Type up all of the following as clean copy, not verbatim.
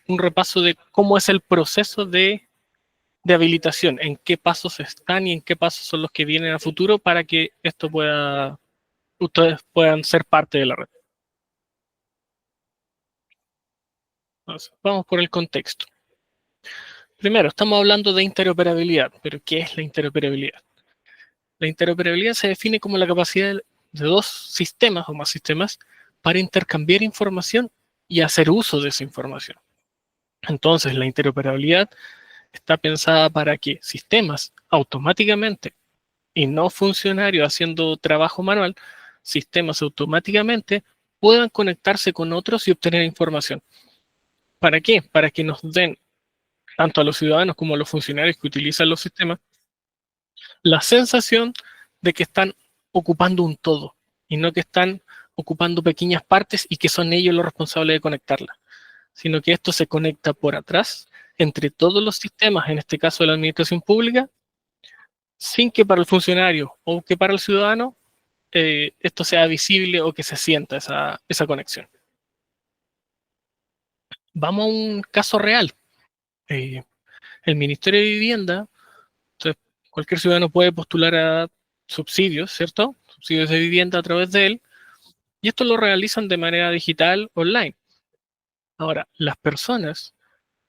un repaso de cómo es el proceso de habilitación, en qué pasos están y en qué pasos son los que vienen a futuro para que ustedes puedan ser parte de la red. Entonces, vamos por el contexto. Primero, estamos hablando de interoperabilidad, pero ¿qué es la interoperabilidad? La interoperabilidad se define como la capacidad de dos sistemas o más sistemas para intercambiar información y hacer uso de esa información. Entonces, la interoperabilidad está pensada para que sistemas automáticamente y no funcionarios haciendo trabajo manual, sistemas automáticamente puedan conectarse con otros y obtener información. ¿Para qué? Para que nos den, tanto a los ciudadanos como a los funcionarios que utilizan los sistemas, la sensación de que están ocupando un todo y no que están ocupando pequeñas partes y que son ellos los responsables de conectarlas, sino que esto se conecta por atrás entre todos los sistemas, en este caso de la administración pública, sin que para el funcionario o que para el ciudadano esto sea visible o que se sienta esa conexión. Vamos a un caso real. Eh, el Ministerio de Vivienda, entonces, cualquier ciudadano puede postular a subsidios, ¿cierto? Subsidios de vivienda a través de él, y esto lo realizan de manera digital, online. Ahora, las personas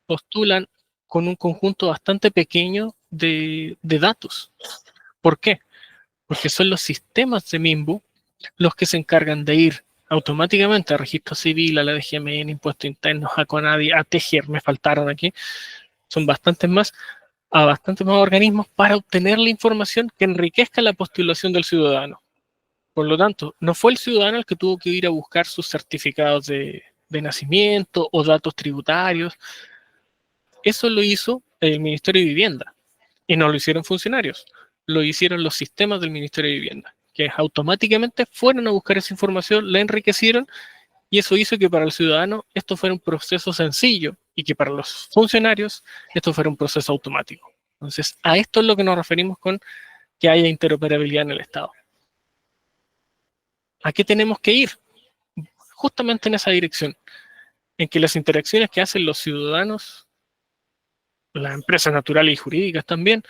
postulan con un conjunto bastante pequeño de datos. ¿Por qué? Porque son los sistemas de MIMBU los que se encargan de ir automáticamente a Registro Civil, a la DGMN, Impuestos Internos, a CONADI, a TEGER, me faltaron aquí, son bastantes más, a bastantes más organismos para obtener la información que enriquezca la postulación del ciudadano. Por lo tanto, no fue el ciudadano el que tuvo que ir a buscar sus certificados de nacimiento o datos tributarios. Eso lo hizo el Ministerio de Vivienda y no lo hicieron funcionarios, lo hicieron los sistemas del Ministerio de Vivienda, que automáticamente fueron a buscar esa información, la enriquecieron y eso hizo que para el ciudadano esto fuera un proceso sencillo y que para los funcionarios esto fuera un proceso automático. Entonces, a esto es lo que nos referimos con que haya interoperabilidad en el Estado. ¿A qué tenemos que ir? Justamente en esa dirección, en que las interacciones que hacen los ciudadanos, las empresas naturales y jurídicas también,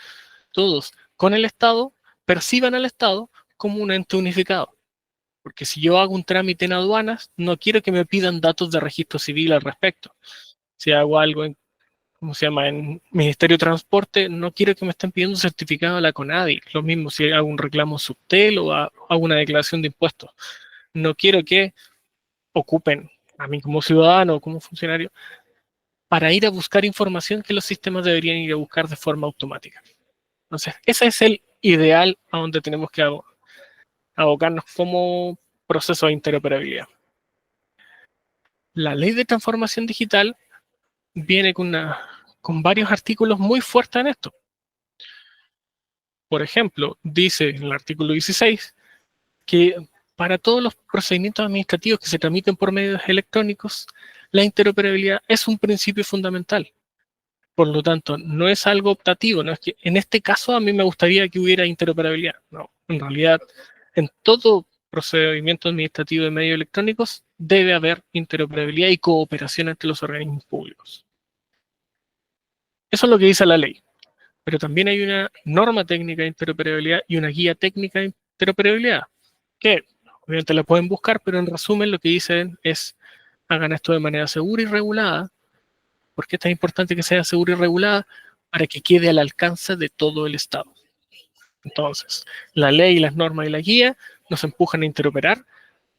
todos con el Estado, perciban al Estado como un ente unificado. Porque si yo hago un trámite en aduanas, no quiero que me pidan datos de registro civil al respecto. Si hago algo en, ¿cómo se llama?, en Ministerio de Transporte, no quiero que me estén pidiendo un certificado de la CONADI. Lo mismo si hago un reclamo subtel o hago una declaración de impuestos. No quiero que ocupen a mí como ciudadano o como funcionario para ir a buscar información que los sistemas deberían ir a buscar de forma automática. Entonces, ese es el ideal a donde tenemos que abocarnos como proceso de interoperabilidad. La ley de transformación digital viene con varios artículos muy fuertes en esto. Por ejemplo, dice en el artículo 16 que para todos los procedimientos administrativos que se tramiten por medios electrónicos, la interoperabilidad es un principio fundamental. Por lo tanto, no es algo optativo, no es que en este caso a mí me gustaría que hubiera interoperabilidad. No, en realidad, en todo procedimiento administrativo de medios electrónicos debe haber interoperabilidad y cooperación entre los organismos públicos. Eso es lo que dice la ley. Pero también hay una norma técnica de interoperabilidad y una guía técnica de interoperabilidad, que obviamente la pueden buscar, pero en resumen lo que dicen es hagan esto de manera segura y regulada. ¿Por qué es tan importante que sea segura y regulada? Para que quede al alcance de todo el Estado. Entonces, la ley, las normas y la guía nos empujan a interoperar,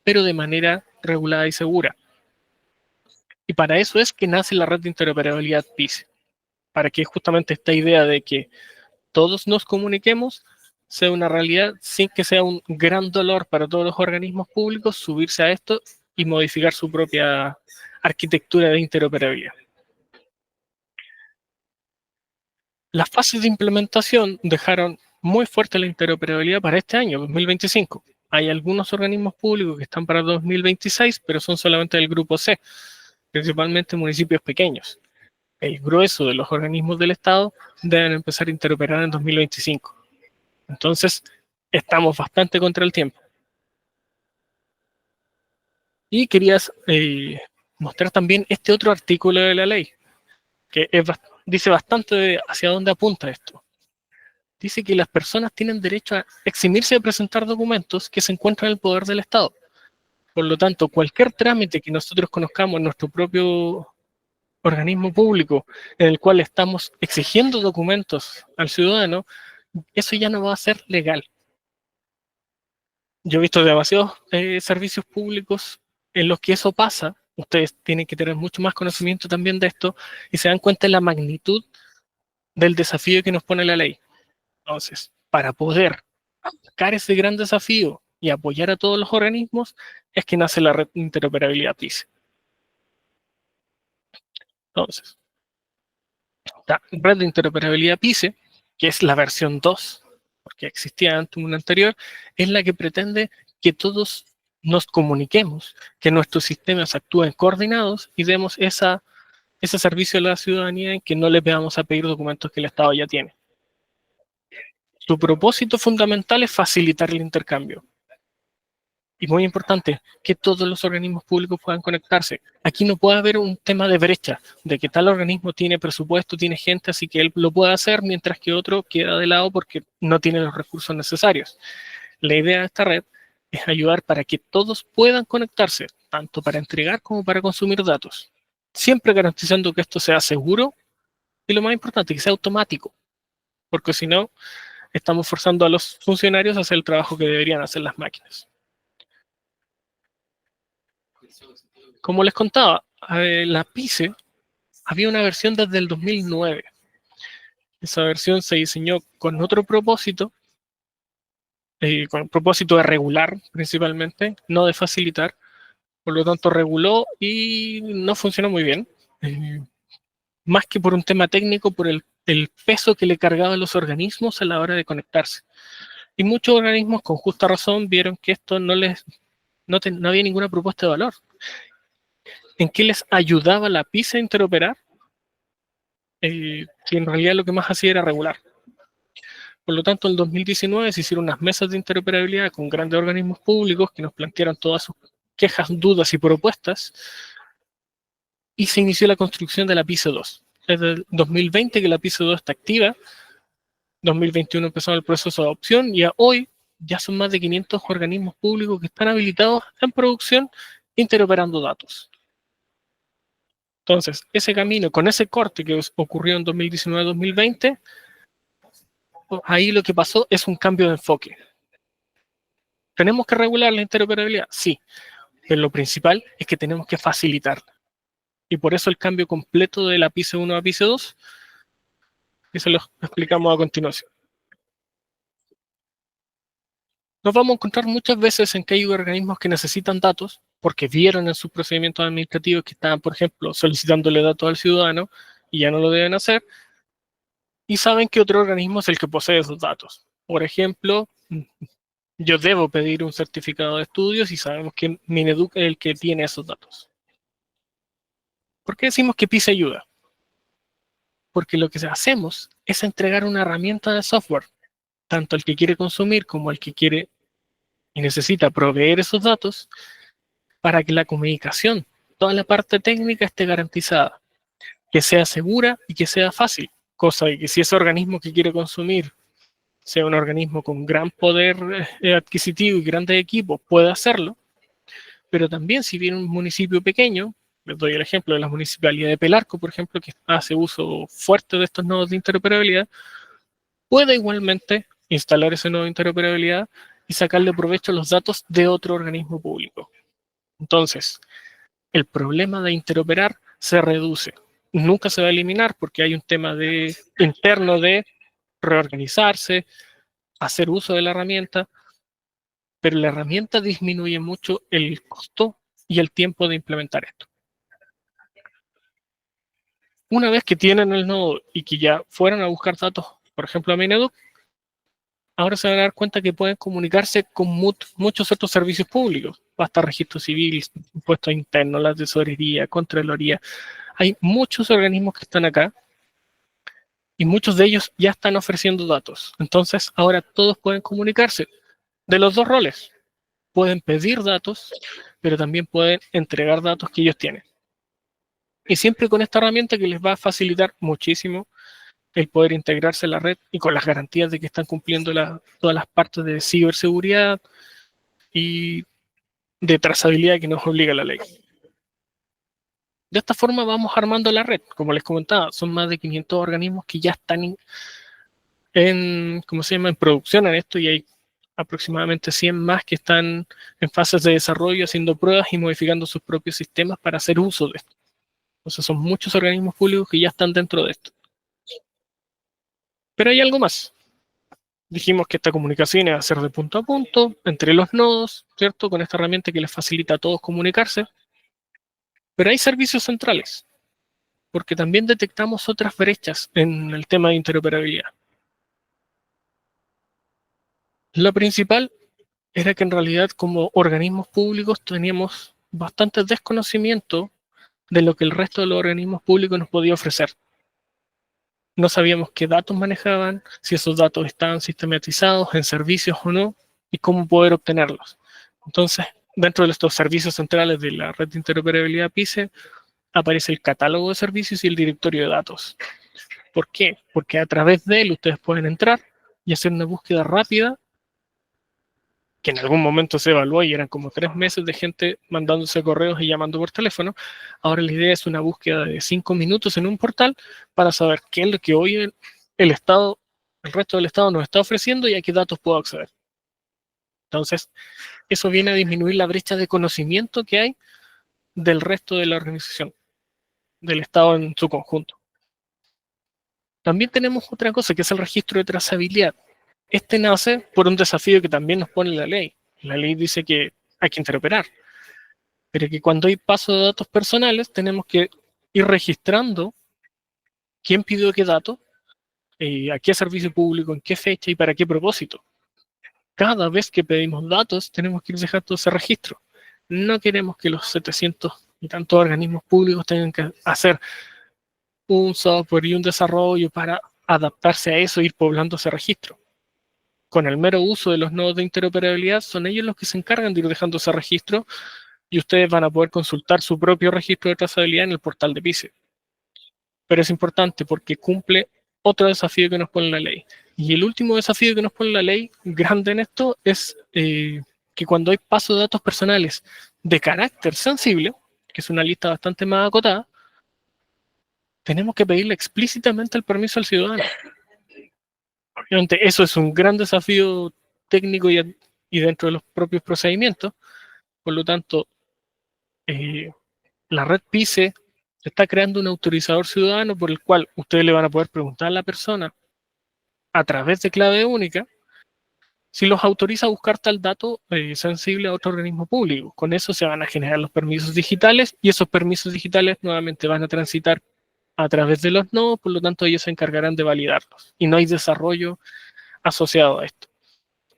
pero de manera regulada y segura. Y para eso es que nace la red de interoperabilidad PIS, para que justamente esta idea de que todos nos comuniquemos sea una realidad sin que sea un gran dolor para todos los organismos públicos subirse a esto y modificar su propia arquitectura de interoperabilidad. Las fases de implementación dejaron muy fuerte la interoperabilidad para este año, 2025. Hay algunos organismos públicos que están para 2026, pero son solamente del grupo C, principalmente municipios pequeños. El grueso de los organismos del Estado deben empezar a interoperar en 2025. Entonces, estamos bastante contra el tiempo. Y querías mostrar también este otro artículo de la ley, que dice bastante hacia dónde apunta esto. Dice que las personas tienen derecho a eximirse de presentar documentos que se encuentran en el poder del Estado. Por lo tanto, cualquier trámite que nosotros conozcamos en nuestro propio organismo público en el cual estamos exigiendo documentos al ciudadano, eso ya no va a ser legal. Yo he visto demasiados servicios públicos en los que eso pasa. Ustedes tienen que tener mucho más conocimiento también de esto y se dan cuenta de la magnitud del desafío que nos pone la ley. Entonces, para poder abarcar ese gran desafío y apoyar a todos los organismos, es que nace la red de interoperabilidad PICE. Entonces, la red de interoperabilidad PICE, que es la versión 2, porque existía antes una anterior, es la que pretende que todos nos comuniquemos, que nuestros sistemas actúen coordinados y demos ese servicio a la ciudadanía en que no le vamos a pedir documentos que el Estado ya tiene. Su propósito fundamental es facilitar el intercambio. Y muy importante, que todos los organismos públicos puedan conectarse. Aquí no puede haber un tema de brecha, de que tal organismo tiene presupuesto, tiene gente, así que él lo puede hacer, mientras que otro queda de lado porque no tiene los recursos necesarios. La idea de esta red es ayudar para que todos puedan conectarse, tanto para entregar como para consumir datos, siempre garantizando que esto sea seguro y lo más importante, que sea automático, porque si no, estamos forzando a los funcionarios a hacer el trabajo que deberían hacer las máquinas. Como les contaba, la PICE había una versión desde el 2009. Esa versión se diseñó con otro propósito, con el propósito de regular principalmente, no de facilitar. Por lo tanto, reguló y no funcionó muy bien. Más que por un tema técnico, por el peso que le cargaban los organismos a la hora de conectarse. Y muchos organismos, con justa razón, vieron que esto no había ninguna propuesta de valor. ¿En qué les ayudaba la PICE a interoperar? Que en realidad lo que más hacía era regular. Por lo tanto, en 2019 se hicieron unas mesas de interoperabilidad con grandes organismos públicos que nos plantearon todas sus quejas, dudas y propuestas, y se inició la construcción de la PICE 2. Desde el 2020 que la PICE 2 está activa, 2021 empezó el proceso de adopción y hoy ya son más de 500 organismos públicos que están habilitados en producción interoperando datos. Entonces, ese camino, con ese corte que ocurrió en 2019-2020, ahí lo que pasó es un cambio de enfoque. ¿Tenemos que regular la interoperabilidad? Sí, pero lo principal es que tenemos que facilitarla. Y por eso el cambio completo de la PICE 1 a PICE 2, que se lo explicamos a continuación. Nos vamos a encontrar muchas veces en que hay organismos que necesitan datos porque vieron en sus procedimientos administrativos que estaban, por ejemplo, solicitándole datos al ciudadano y ya no lo deben hacer, y saben que otro organismo es el que posee esos datos. Por ejemplo, yo debo pedir un certificado de estudios y sabemos que Mineduc es el que tiene esos datos. ¿Por qué decimos que PICE ayuda? Porque lo que hacemos es entregar una herramienta de software, tanto al que quiere consumir como al que quiere y necesita proveer esos datos, para que la comunicación, toda la parte técnica esté garantizada, que sea segura y que sea fácil, cosa de que si ese organismo que quiere consumir sea un organismo con gran poder adquisitivo y grandes equipos, puede hacerlo, pero también si viene un municipio pequeño, les doy el ejemplo de la municipalidad de Pelarco, por ejemplo, que hace uso fuerte de estos nodos de interoperabilidad, puede igualmente instalar ese nodo de interoperabilidad y sacarle provecho a los datos de otro organismo público. Entonces, el problema de interoperar se reduce. Nunca se va a eliminar porque hay un tema interno de reorganizarse, hacer uso de la herramienta, pero la herramienta disminuye mucho el costo y el tiempo de implementar esto. Una vez que tienen el nodo y que ya fueron a buscar datos, por ejemplo a Mineduc, ahora se van a dar cuenta que pueden comunicarse con muchos otros servicios públicos, hasta registro civil, impuestos internos, la tesorería, contraloría. Hay muchos organismos que están acá y muchos de ellos ya están ofreciendo datos. Entonces, ahora todos pueden comunicarse de los dos roles. Pueden pedir datos, pero también pueden entregar datos que ellos tienen. Y siempre con esta herramienta que les va a facilitar muchísimo el poder integrarse en la red y con las garantías de que están cumpliendo todas las partes de ciberseguridad y de trazabilidad que nos obliga la ley. De esta forma vamos armando la red. Como les comentaba, son más de 500 organismos que ya están ¿cómo se llama?, en producción en esto, y hay aproximadamente 100 más que están en fases de desarrollo, haciendo pruebas y modificando sus propios sistemas para hacer uso de esto. Entonces son muchos organismos públicos que ya están dentro de esto. Pero hay algo más. Dijimos que esta comunicación iba a ser de punto a punto, entre los nodos, ¿cierto? Con esta herramienta que les facilita a todos comunicarse. Pero hay servicios centrales, porque también detectamos otras brechas en el tema de interoperabilidad. La principal era que en realidad como organismos públicos teníamos bastante desconocimiento de lo que el resto de los organismos públicos nos podía ofrecer. No sabíamos qué datos manejaban, si esos datos estaban sistematizados en servicios o no, y cómo poder obtenerlos. Entonces, dentro de estos servicios centrales de la red de interoperabilidad PICE, aparece el catálogo de servicios y el directorio de datos. ¿Por qué? Porque a través de él ustedes pueden entrar y hacer una búsqueda rápida, que en algún momento se evaluó y eran como 3 meses de gente mandándose correos y llamando por teléfono. Ahora la idea es una búsqueda de 5 minutos en un portal para saber qué es lo que hoy el Estado, el resto del Estado nos está ofreciendo y a qué datos puedo acceder. Entonces, eso viene a disminuir la brecha de conocimiento que hay del resto de la organización, del Estado en su conjunto. También tenemos otra cosa, que es el registro de trazabilidad. Este nace por un desafío que también nos pone la ley. La ley dice que hay que interoperar, pero que cuando hay paso de datos personales tenemos que ir registrando quién pidió qué dato, a qué servicio público, en qué fecha y para qué propósito. Cada vez que pedimos datos tenemos que ir dejando ese registro. No queremos que los 700 y tantos organismos públicos tengan que hacer un software y un desarrollo para adaptarse a eso e ir poblando ese registro. Con el mero uso de los nodos de interoperabilidad, son ellos los que se encargan de ir dejando ese registro y ustedes van a poder consultar su propio registro de trazabilidad en el portal de PICE. Pero es importante porque cumple otro desafío que nos pone la ley. Y el último desafío que nos pone la ley, grande en esto, es que cuando hay paso de datos personales de carácter sensible, que es una lista bastante más acotada, tenemos que pedirle explícitamente el permiso al ciudadano. Obviamente eso es un gran desafío técnico y dentro de los propios procedimientos. Por lo tanto, la red PICE está creando un autorizador ciudadano por el cual ustedes le van a poder preguntar a la persona a través de clave única si los autoriza a buscar tal dato sensible a otro organismo público. Con eso se van a generar los permisos digitales y esos permisos digitales nuevamente van a transitar a través de los nodos, por lo tanto ellos se encargarán de validarlos y no hay desarrollo asociado a esto.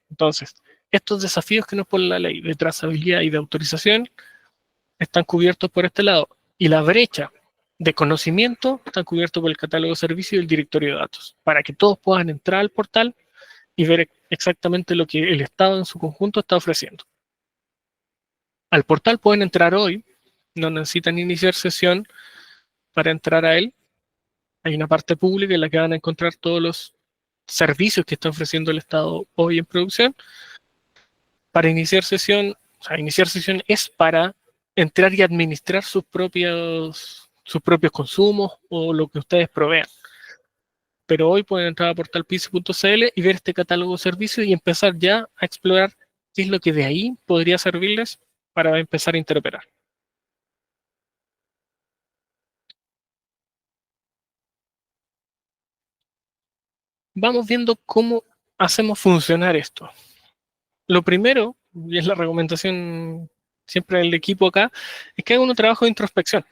Entonces, estos desafíos que nos pone la ley de trazabilidad y de autorización están cubiertos por este lado, y la brecha de conocimiento está cubierto por el catálogo de servicios y el directorio de datos, para que todos puedan entrar al portal y ver exactamente lo que el Estado en su conjunto está ofreciendo. Al portal pueden entrar hoy, no necesitan iniciar sesión para entrar a él. Hay una parte pública en la que van a encontrar todos los servicios que está ofreciendo el Estado hoy en producción. Para iniciar sesión, o sea, iniciar sesión es para entrar y administrar sus propios consumos o lo que ustedes provean. Pero hoy pueden entrar a portalpice.cl y ver este catálogo de servicios y empezar ya a explorar qué es lo que de ahí podría servirles para empezar a interoperar. Vamos viendo cómo hacemos funcionar esto. Lo primero, y es la recomendación siempre del equipo acá, es que hagan un trabajo de introspección.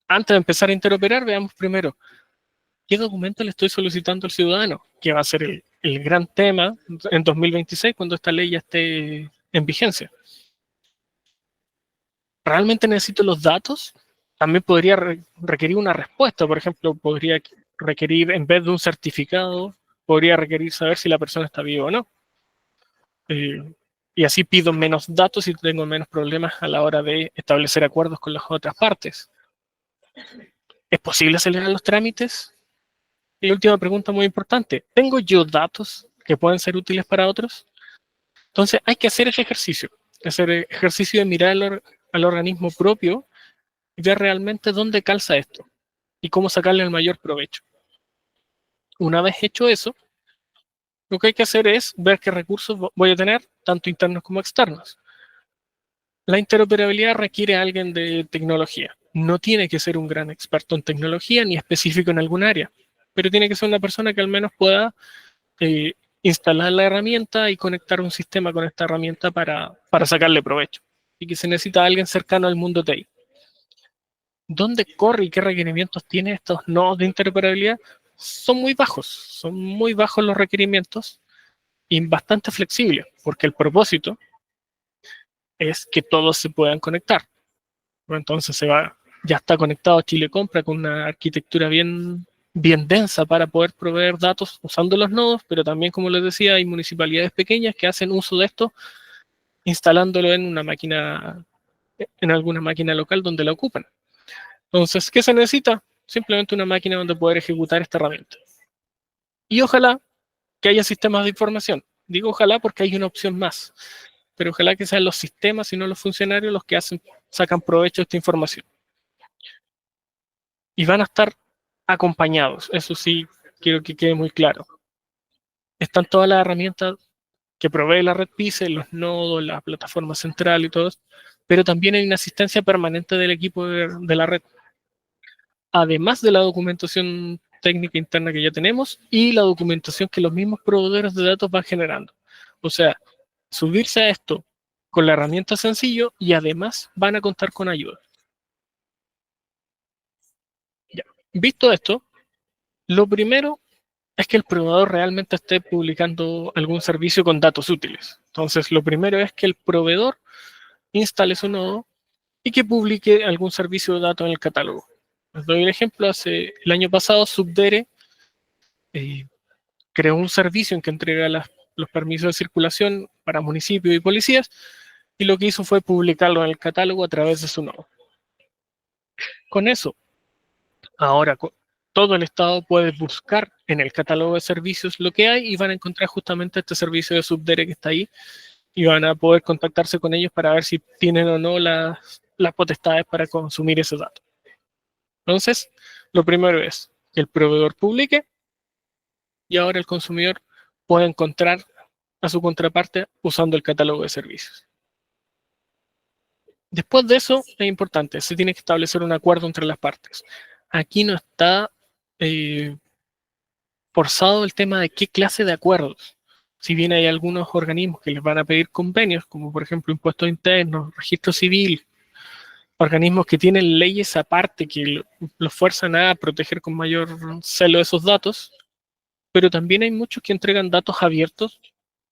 Antes de empezar a interoperar, veamos primero qué documento le estoy solicitando al ciudadano, que va a ser el gran tema en 2026 cuando esta ley ya esté en vigencia. ¿Realmente necesito los datos? También podría requerir una respuesta. Por ejemplo, podría requerir, en vez de un certificado, podría requerir saber si la persona está viva o no. Y así pido menos datos y tengo menos problemas a la hora de establecer acuerdos con las otras partes. ¿Es posible acelerar los trámites? Y última pregunta muy importante. ¿Tengo yo datos que pueden ser útiles para otros? Entonces hay que hacer ese ejercicio. Hacer el ejercicio de mirar al organismo propio y ver realmente dónde calza esto y cómo sacarle el mayor provecho. Una vez hecho eso, lo que hay que hacer es ver qué recursos voy a tener, tanto internos como externos. La interoperabilidad requiere a alguien de tecnología. No tiene que ser un gran experto en tecnología ni específico en algún área, pero tiene que ser una persona que al menos pueda eh, instalar la herramienta y conectar un sistema con esta herramienta para sacarle provecho. Y que se necesita alguien cercano al mundo TI. ¿Dónde corre y qué requerimientos tiene estos nodos de interoperabilidad? Son muy bajos los requerimientos y bastante flexibles, porque el propósito es que todos se puedan conectar. Entonces ya está conectado Chile Compra con una arquitectura bien densa para poder proveer datos usando los nodos, pero también, como les decía, hay municipalidades pequeñas que hacen uso de esto instalándolo en alguna máquina local donde la ocupan. Entonces, ¿qué se necesita? Simplemente una máquina donde poder ejecutar esta herramienta. Y ojalá que haya sistemas de información. Digo ojalá porque hay una opción más, pero ojalá que sean los sistemas y no los funcionarios los que sacan provecho de esta información. Y van a estar acompañados, eso sí, quiero que quede muy claro. Están todas las herramientas que provee la red PICE, los nodos, la plataforma central y todo eso, pero también hay una asistencia permanente del equipo de la red, además de la documentación técnica interna que ya tenemos y la documentación que los mismos proveedores de datos van generando. O sea, subirse a esto con la herramienta sencillo y además van a contar con ayuda. Ya. Visto esto, lo primero es que el proveedor realmente esté publicando algún servicio con datos útiles. Entonces, lo primero es que el proveedor instale su nodo y que publique algún servicio de datos en el catálogo. Les doy un ejemplo. El año pasado, Subdere eh, creó un servicio en que entrega los permisos de circulación para municipios y policías, y lo que hizo fue publicarlo en el catálogo a través de su nodo. Con eso, ahora todo el Estado puede buscar en el catálogo de servicios lo que hay y van a encontrar justamente este servicio de Subdere que está ahí y van a poder contactarse con ellos para ver si tienen o no las potestades para consumir esos datos. Entonces, lo primero es que el proveedor publique y ahora el consumidor puede encontrar a su contraparte usando el catálogo de servicios. Después de eso, es importante, se tiene que establecer un acuerdo entre las partes. Aquí no está eh, forzado el tema de qué clase de acuerdos. Si bien hay algunos organismos que les van a pedir convenios, como por ejemplo impuestos internos, registro civil, organismos que tienen leyes aparte que los fuerzan a proteger con mayor celo esos datos, pero también hay muchos que entregan datos abiertos,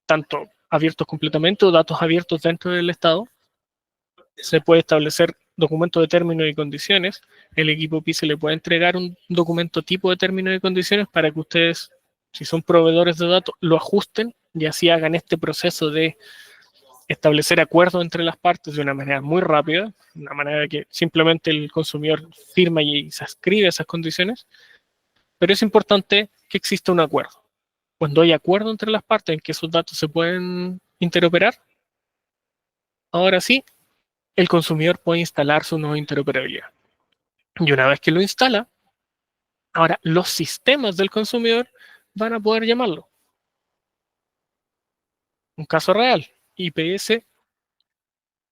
tanto abiertos completamente o datos abiertos dentro del Estado. Se puede establecer documentos de términos y condiciones. El equipo PICE le puede entregar un documento tipo de términos y condiciones para que ustedes, si son proveedores de datos, lo ajusten y así hagan este proceso de establecer acuerdos entre las partes de una manera muy rápida, de una manera que simplemente el consumidor firma y se escribe esas condiciones, pero es importante que exista un acuerdo. Cuando hay acuerdo entre las partes en que esos datos se pueden interoperar, ahora sí, el consumidor puede instalar su nueva interoperabilidad. Y una vez que lo instala, ahora los sistemas del consumidor van a poder llamarlo. Un caso real, IPS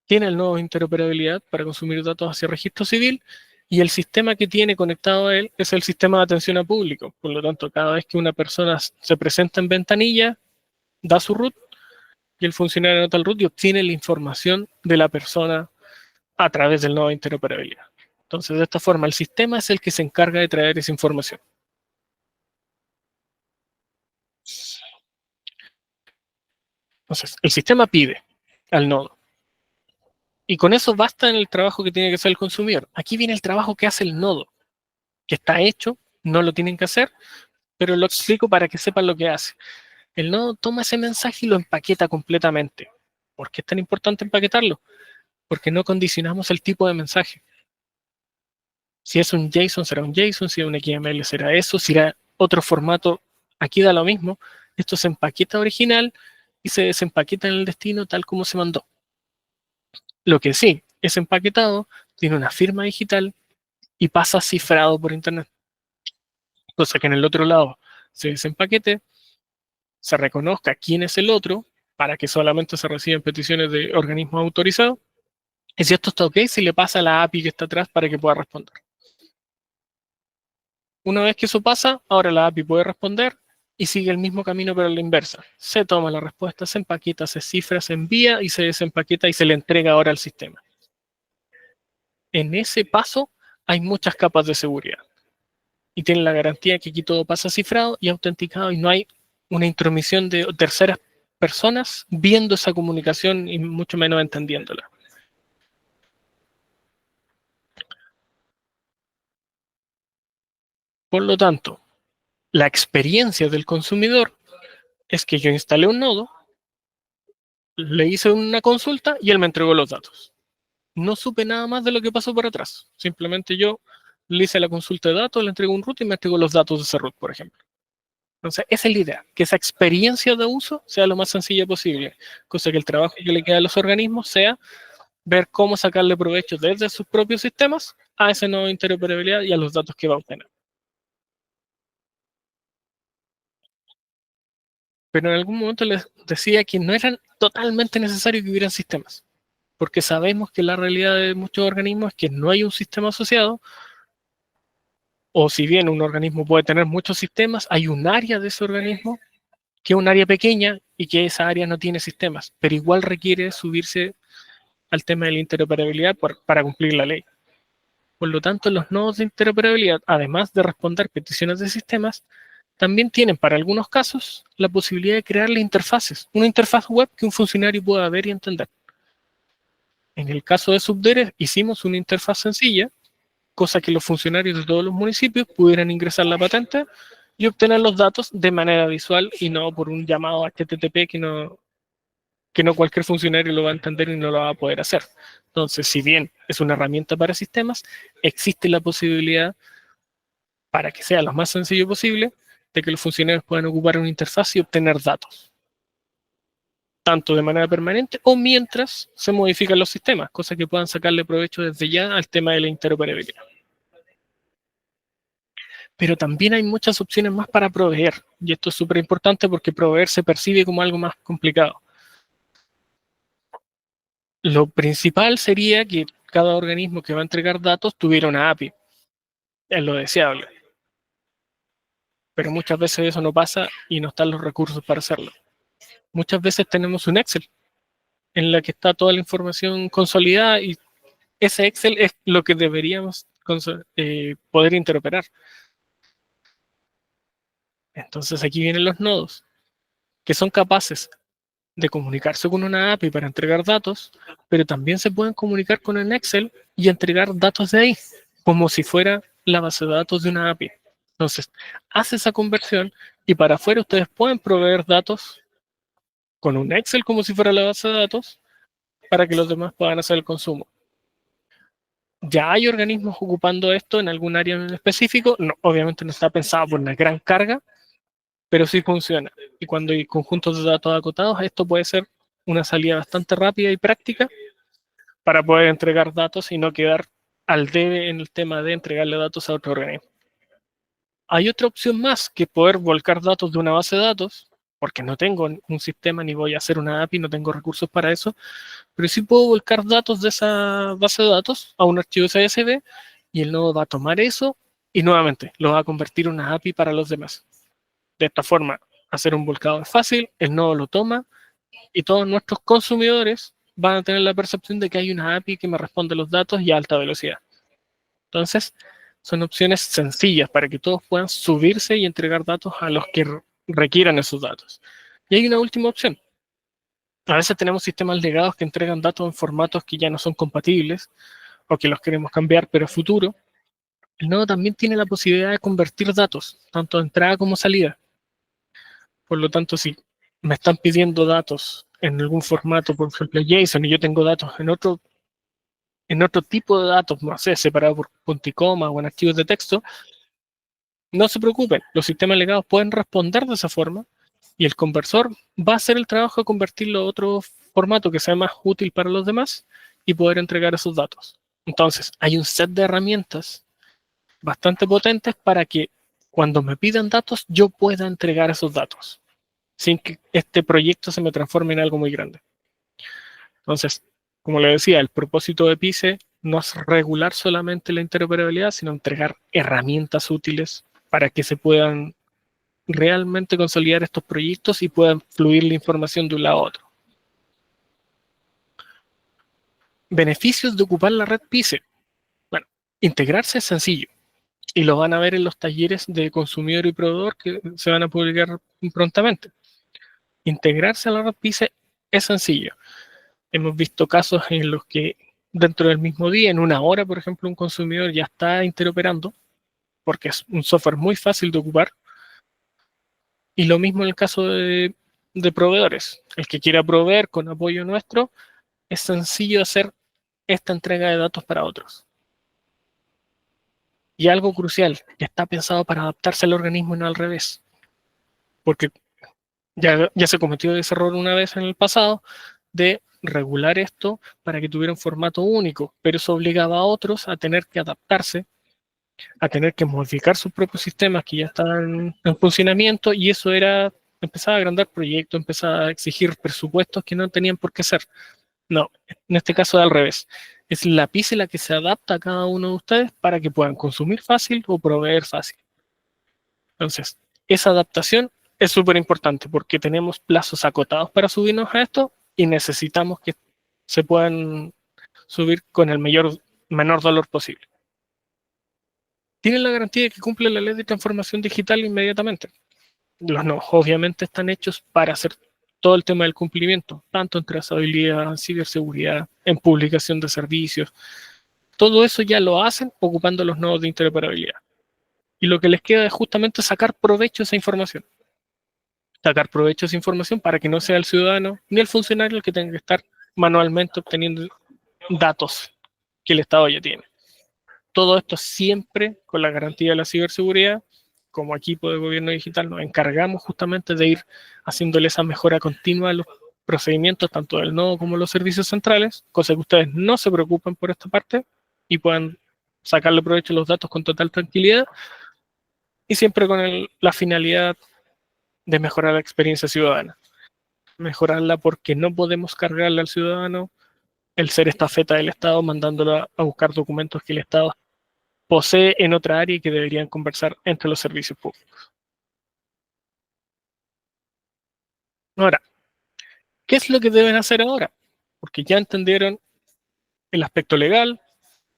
tiene el nodo de interoperabilidad para consumir datos hacia registro civil y el sistema que tiene conectado a él es el sistema de atención a público. Por lo tanto, cada vez que una persona se presenta en ventanilla, da su root y el funcionario anota el root y obtiene la información de la persona a través del nodo de interoperabilidad. Entonces, de esta forma, el sistema es el que se encarga de traer esa información. Entonces, el sistema pide al nodo. Y con eso basta en el trabajo que tiene que hacer el consumidor. Aquí viene el trabajo que hace el nodo, que está hecho, no lo tienen que hacer, pero lo explico para que sepan lo que hace. El nodo toma ese mensaje y lo empaqueta completamente. ¿Por qué es tan importante empaquetarlo? Porque no condicionamos el tipo de mensaje. Si es un JSON, será un JSON, si es un XML, será eso, si era otro formato, aquí da lo mismo. Esto se empaqueta original y se desempaqueta en el destino tal como se mandó. Lo que sí, es empaquetado, tiene una firma digital y pasa cifrado por internet. Cosa que en el otro lado se desempaquete, se reconozca quién es el otro, para que solamente se reciban peticiones de organismos autorizados. Y si esto está ok, se le pasa a la API que está atrás para que pueda responder. Una vez que eso pasa, ahora la API puede responder y sigue el mismo camino pero a la inversa. Se toma la respuesta, se empaqueta, se cifra, se envía y se desempaqueta y se le entrega ahora al sistema. En ese paso hay muchas capas de seguridad y tienen la garantía que aquí todo pasa cifrado y autenticado y no hay una intromisión de terceras personas viendo esa comunicación y mucho menos entendiéndola. Por lo tanto, la experiencia del consumidor es que yo instalé un nodo, le hice una consulta y él me entregó los datos. No supe nada más de lo que pasó por atrás. Simplemente yo le hice la consulta de datos, le entrego un root y me entregó los datos de ese root, por ejemplo. Entonces, esa es la idea, que esa experiencia de uso sea lo más sencilla posible, cosa que el trabajo que le queda a los organismos sea ver cómo sacarle provecho desde sus propios sistemas a esa nueva interoperabilidad y a los datos que va a obtener. Pero en algún momento les decía que no era totalmente necesario que hubieran sistemas, porque sabemos que la realidad de muchos organismos es que no hay un sistema asociado, o si bien un organismo puede tener muchos sistemas, hay un área de ese organismo que es un área pequeña y que esa área no tiene sistemas, pero igual requiere subirse al tema de la interoperabilidad para cumplir la ley. Por lo tanto, los nodos de interoperabilidad, además de responder peticiones de sistemas, también tienen para algunos casos la posibilidad de crearle interfaces, una interfaz web que un funcionario pueda ver y entender. En el caso de Subdere hicimos una interfaz sencilla, cosa que los funcionarios de todos los municipios pudieran ingresar la patente y obtener los datos de manera visual y no por un llamado HTTP que no cualquier funcionario lo va a entender y no lo va a poder hacer. Entonces, si bien es una herramienta para sistemas, existe la posibilidad, para que sea lo más sencillo posible, de que los funcionarios puedan ocupar una interfaz y obtener datos, tanto de manera permanente o mientras se modifican los sistemas, cosa que puedan sacarle provecho desde ya al tema de la interoperabilidad. Pero también hay muchas opciones más para proveer, y esto es súper importante porque proveer se percibe como algo más complicado. Lo principal sería que cada organismo que va a entregar datos tuviera una API, es lo deseable, pero muchas veces eso no pasa y no están los recursos para hacerlo. Muchas veces tenemos un Excel en la que está toda la información consolidada y ese Excel es lo que deberíamos poder interoperar. Entonces aquí vienen los nodos, que son capaces de comunicarse con una API para entregar datos, pero también se pueden comunicar con el Excel y entregar datos de ahí, como si fuera la base de datos de una API. Entonces, hace esa conversión y para afuera ustedes pueden proveer datos con un Excel como si fuera la base de datos para que los demás puedan hacer el consumo. Ya hay organismos ocupando esto en algún área en específico, no, obviamente no está pensado por una gran carga, pero sí funciona. Y cuando hay conjuntos de datos acotados, esto puede ser una salida bastante rápida y práctica para poder entregar datos y no quedar al debe en el tema de entregarle datos a otro organismo. Hay otra opción más que poder volcar datos de una base de datos, porque no tengo un sistema ni voy a hacer una API, no tengo recursos para eso, pero sí puedo volcar datos de esa base de datos a un archivo CSV y el nodo va a tomar eso y nuevamente lo va a convertir en una API para los demás. De esta forma, hacer un volcado es fácil, el nodo lo toma y todos nuestros consumidores van a tener la percepción de que hay una API que me responde los datos y a alta velocidad. Entonces, son opciones sencillas para que todos puedan subirse y entregar datos a los que requieran esos datos. Y hay una última opción. A veces tenemos sistemas legados que entregan datos en formatos que ya no son compatibles o que los queremos cambiar, pero a futuro. El nodo también tiene la posibilidad de convertir datos, tanto de entrada como salida. Por lo tanto, si me están pidiendo datos en algún formato, por ejemplo JSON, y yo tengo datos en otro tipo de datos, no sé, separado por punto y coma o en archivos de texto, no se preocupen, los sistemas legados pueden responder de esa forma y el conversor va a hacer el trabajo de convertirlo a otro formato que sea más útil para los demás y poder entregar esos datos. Entonces, hay un set de herramientas bastante potentes para que cuando me pidan datos, yo pueda entregar esos datos sin que este proyecto se me transforme en algo muy grande. Entonces, como le decía, el propósito de PICE no es regular solamente la interoperabilidad, sino entregar herramientas útiles para que se puedan realmente consolidar estos proyectos y puedan fluir la información de un lado a otro. Beneficios de ocupar la red PICE. Bueno, integrarse es sencillo y lo van a ver en los talleres de consumidor y proveedor que se van a publicar prontamente. Integrarse a la red PICE es sencillo. Hemos visto casos en los que dentro del mismo día, en una hora, por ejemplo, un consumidor ya está interoperando porque es un software muy fácil de ocupar. Y lo mismo en el caso de proveedores. El que quiera proveer con apoyo nuestro, es sencillo hacer esta entrega de datos para otros. Y algo crucial, que está pensado para adaptarse al organismo y no al revés. Porque ya se cometió ese error una vez en el pasado de regular esto para que tuviera un formato único, pero eso obligaba a otros a tener que adaptarse, a tener que modificar sus propios sistemas que ya estaban en funcionamiento y eso empezaba a agrandar proyectos, empezaba a exigir presupuestos que no tenían por qué ser. No, en este caso es al revés. Es la PICE la que se adapta a cada uno de ustedes para que puedan consumir fácil o proveer fácil. Entonces, esa adaptación es súper importante porque tenemos plazos acotados para subirnos a esto y necesitamos que se puedan subir con el menor dolor posible. Tienen la garantía de que cumple la ley de transformación digital inmediatamente. Los nodos obviamente están hechos para hacer todo el tema del cumplimiento, tanto en trazabilidad, en ciberseguridad, en publicación de servicios. Todo eso ya lo hacen ocupando los nodos de interoperabilidad. Y lo que les queda es justamente sacar provecho de esa información. Sacar provecho de esa información para que no sea el ciudadano ni el funcionario el que tenga que estar manualmente obteniendo datos que el Estado ya tiene. Todo esto siempre con la garantía de la ciberseguridad. Como equipo de gobierno digital nos encargamos justamente de ir haciéndole esa mejora continua a los procedimientos, tanto del nodo como los servicios centrales, cosa que ustedes no se preocupen por esta parte y puedan sacarle provecho a los datos con total tranquilidad y siempre con la finalidad de mejorar la experiencia ciudadana. Mejorarla porque no podemos cargarle al ciudadano el ser estafeta del Estado mandándolo a buscar documentos que el Estado posee en otra área y que deberían conversar entre los servicios públicos. Ahora, ¿qué es lo que deben hacer ahora? Porque ya entendieron el aspecto legal,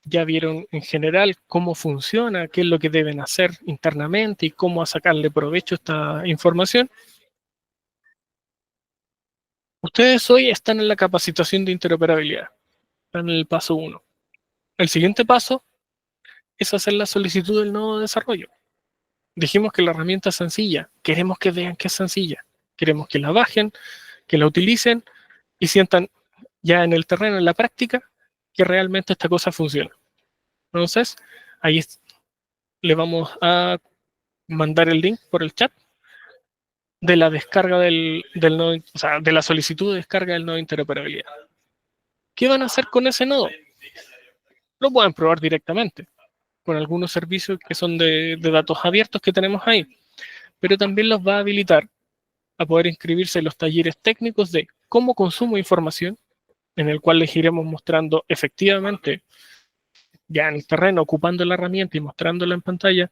ya vieron en general cómo funciona, qué es lo que deben hacer internamente y cómo sacarle provecho a esta información. Ustedes hoy están en la capacitación de interoperabilidad, están en el paso 1. El siguiente paso es hacer la solicitud del nodo de desarrollo. Dijimos que la herramienta es sencilla, queremos que vean que es sencilla, queremos que la bajen, que la utilicen y sientan ya en el terreno, en la práctica, que realmente esta cosa funciona. Entonces, ahí le vamos a mandar el link por el chat de la descarga del nodo, o sea, de la solicitud de descarga del nodo de interoperabilidad. ¿Qué van a hacer con ese nodo? Lo pueden probar directamente con algunos servicios que son de datos abiertos que tenemos ahí, pero también los va a habilitar a poder inscribirse en los talleres técnicos de cómo consumo información, en el cual les iremos mostrando efectivamente, ya en el terreno, ocupando la herramienta y mostrándola en pantalla,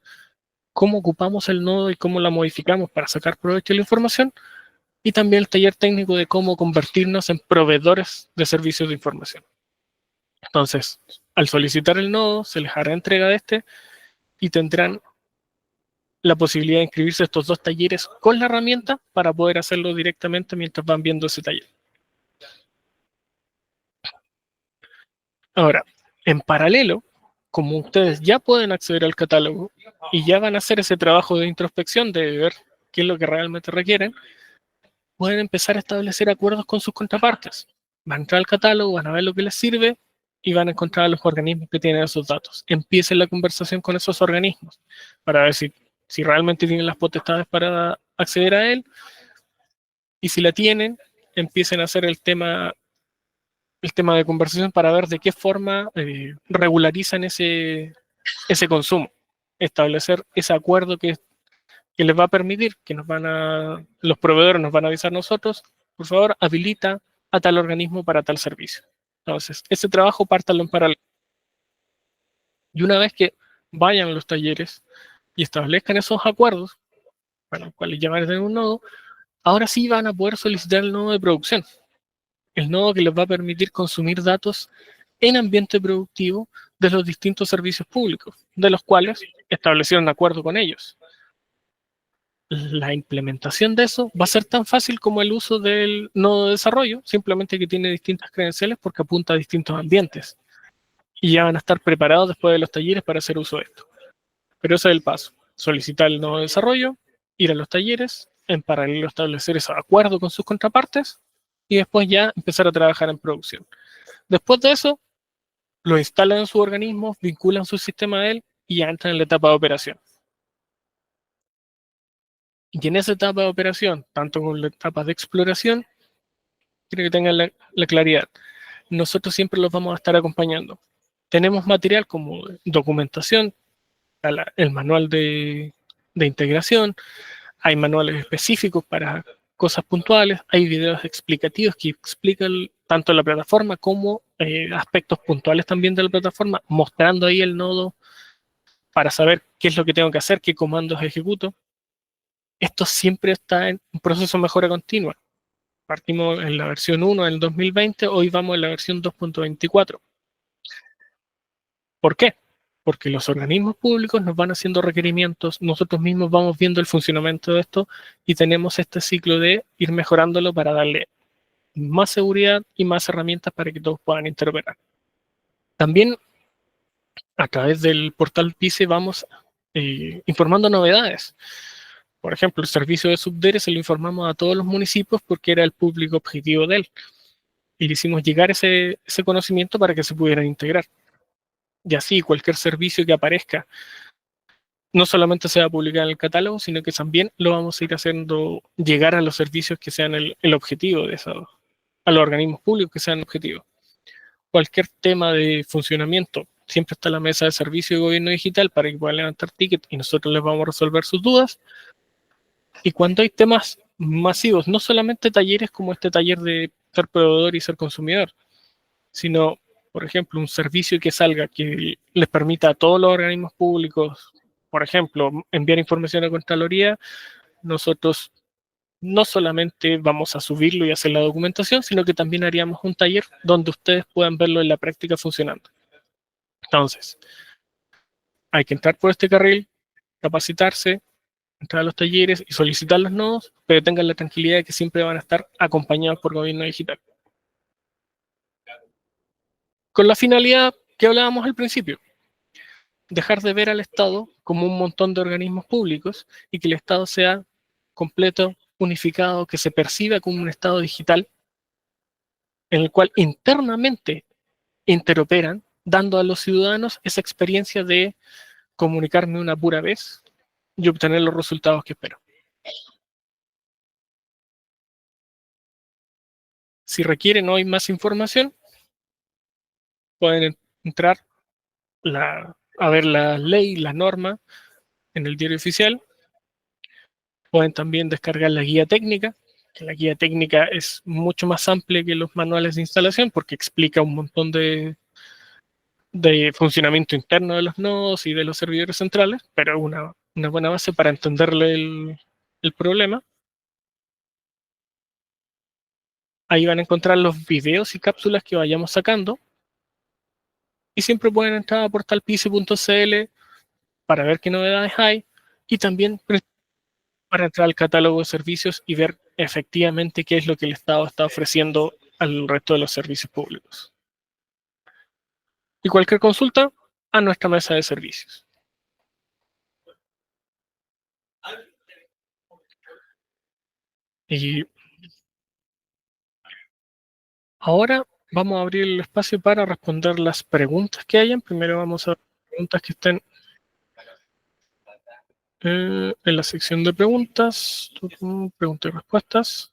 cómo ocupamos el nodo y cómo la modificamos para sacar provecho de la información, y también el taller técnico de cómo convertirnos en proveedores de servicios de información. Entonces, al solicitar el nodo, se les hará entrega de este y tendrán la posibilidad de inscribirse a estos dos talleres con la herramienta para poder hacerlo directamente mientras van viendo ese taller. Ahora, en paralelo, como ustedes ya pueden acceder al catálogo y ya van a hacer ese trabajo de introspección de ver qué es lo que realmente requieren, pueden empezar a establecer acuerdos con sus contrapartes. Van a entrar al catálogo, van a ver lo que les sirve y van a encontrar a los organismos que tienen esos datos. Empiecen la conversación con esos organismos para ver si realmente tienen las potestades para acceder a él, y si la tienen, empiecen a hacer el tema de conversación para ver de qué forma regularizan ese consumo. Establecer ese acuerdo que les va a permitir, que los proveedores nos van a avisar nosotros, por favor, habilita a tal organismo para tal servicio. Entonces, ese trabajo pártalo en paralelo. Y una vez que vayan a los talleres y establezcan esos acuerdos, para los cuales ya van a tener un nodo, ahora sí van a poder solicitar el nodo de producción. El nodo que les va a permitir consumir datos en ambiente productivo de los distintos servicios públicos, de los cuales establecieron acuerdo con ellos. La implementación de eso va a ser tan fácil como el uso del nodo de desarrollo, simplemente que tiene distintas credenciales porque apunta a distintos ambientes. Y ya van a estar preparados después de los talleres para hacer uso de esto. Pero ese es el paso. Solicitar el nodo de desarrollo, ir a los talleres, en paralelo establecer ese acuerdo con sus contrapartes y después ya empezar a trabajar en producción. Después de eso, lo instalan en su organismo, vinculan su sistema a él y ya entran en la etapa de operación. Y en esa etapa de operación, tanto con la etapa de exploración, quiero que tengan la claridad. Nosotros siempre los vamos a estar acompañando. Tenemos material como documentación, el manual de integración, hay manuales específicos para cosas puntuales, hay videos explicativos que explican tanto la plataforma como aspectos puntuales también de la plataforma, mostrando ahí el nodo para saber qué es lo que tengo que hacer, qué comandos ejecuto. Esto siempre está en un proceso de mejora continua. Partimos en la versión 1 en el 2020, hoy vamos en la versión 2.24. ¿Por qué? Porque los organismos públicos nos van haciendo requerimientos, nosotros mismos vamos viendo el funcionamiento de esto y tenemos este ciclo de ir mejorándolo para darle más seguridad y más herramientas para que todos puedan interoperar. También a través del portal PICE vamos informando novedades. Por ejemplo, el servicio de Subdere se lo informamos a todos los municipios porque era el público objetivo de él. Y le hicimos llegar ese conocimiento para que se pudieran integrar. Y así cualquier servicio que aparezca no solamente se va a publicar en el catálogo, sino que también lo vamos a ir haciendo llegar a los servicios que sean el objetivo de eso, a los organismos públicos que sean objetivos. Cualquier tema de funcionamiento, siempre está la mesa de servicio de gobierno digital para que puedan levantar tickets y nosotros les vamos a resolver sus dudas. Y cuando hay temas masivos, no solamente talleres como este taller de ser proveedor y ser consumidor, sino, por ejemplo, un servicio que salga que les permita a todos los organismos públicos, por ejemplo, enviar información a Contraloría, nosotros no solamente vamos a subirlo y hacer la documentación, sino que también haríamos un taller donde ustedes puedan verlo en la práctica funcionando. Entonces, hay que entrar por este carril, capacitarse, entrar a los talleres y solicitar los nodos, pero tengan la tranquilidad de que siempre van a estar acompañados por gobierno digital. Con la finalidad que hablábamos al principio, dejar de ver al Estado como un montón de organismos públicos y que el Estado sea completo, unificado, que se perciba como un Estado digital en el cual internamente interoperan, dando a los ciudadanos esa experiencia de comunicarme una pura vez y obtener los resultados que espero. Si requieren hoy más información, pueden entrar a ver la ley, la norma en el diario oficial. Pueden también descargar la guía técnica, que la guía técnica es mucho más amplia que los manuales de instalación porque explica un montón de funcionamiento interno de los nodos y de los servidores centrales, pero es una buena base para entenderle el problema. Ahí van a encontrar los videos y cápsulas que vayamos sacando. Y siempre pueden entrar a portalpice.cl para ver qué novedades hay y también para entrar al catálogo de servicios y ver efectivamente qué es lo que el Estado está ofreciendo al resto de los servicios públicos. Y cualquier consulta a nuestra mesa de servicios. Y ahora vamos a abrir el espacio para responder las preguntas que hayan. Primero vamos a ver preguntas que estén en la sección de preguntas. Preguntas y respuestas.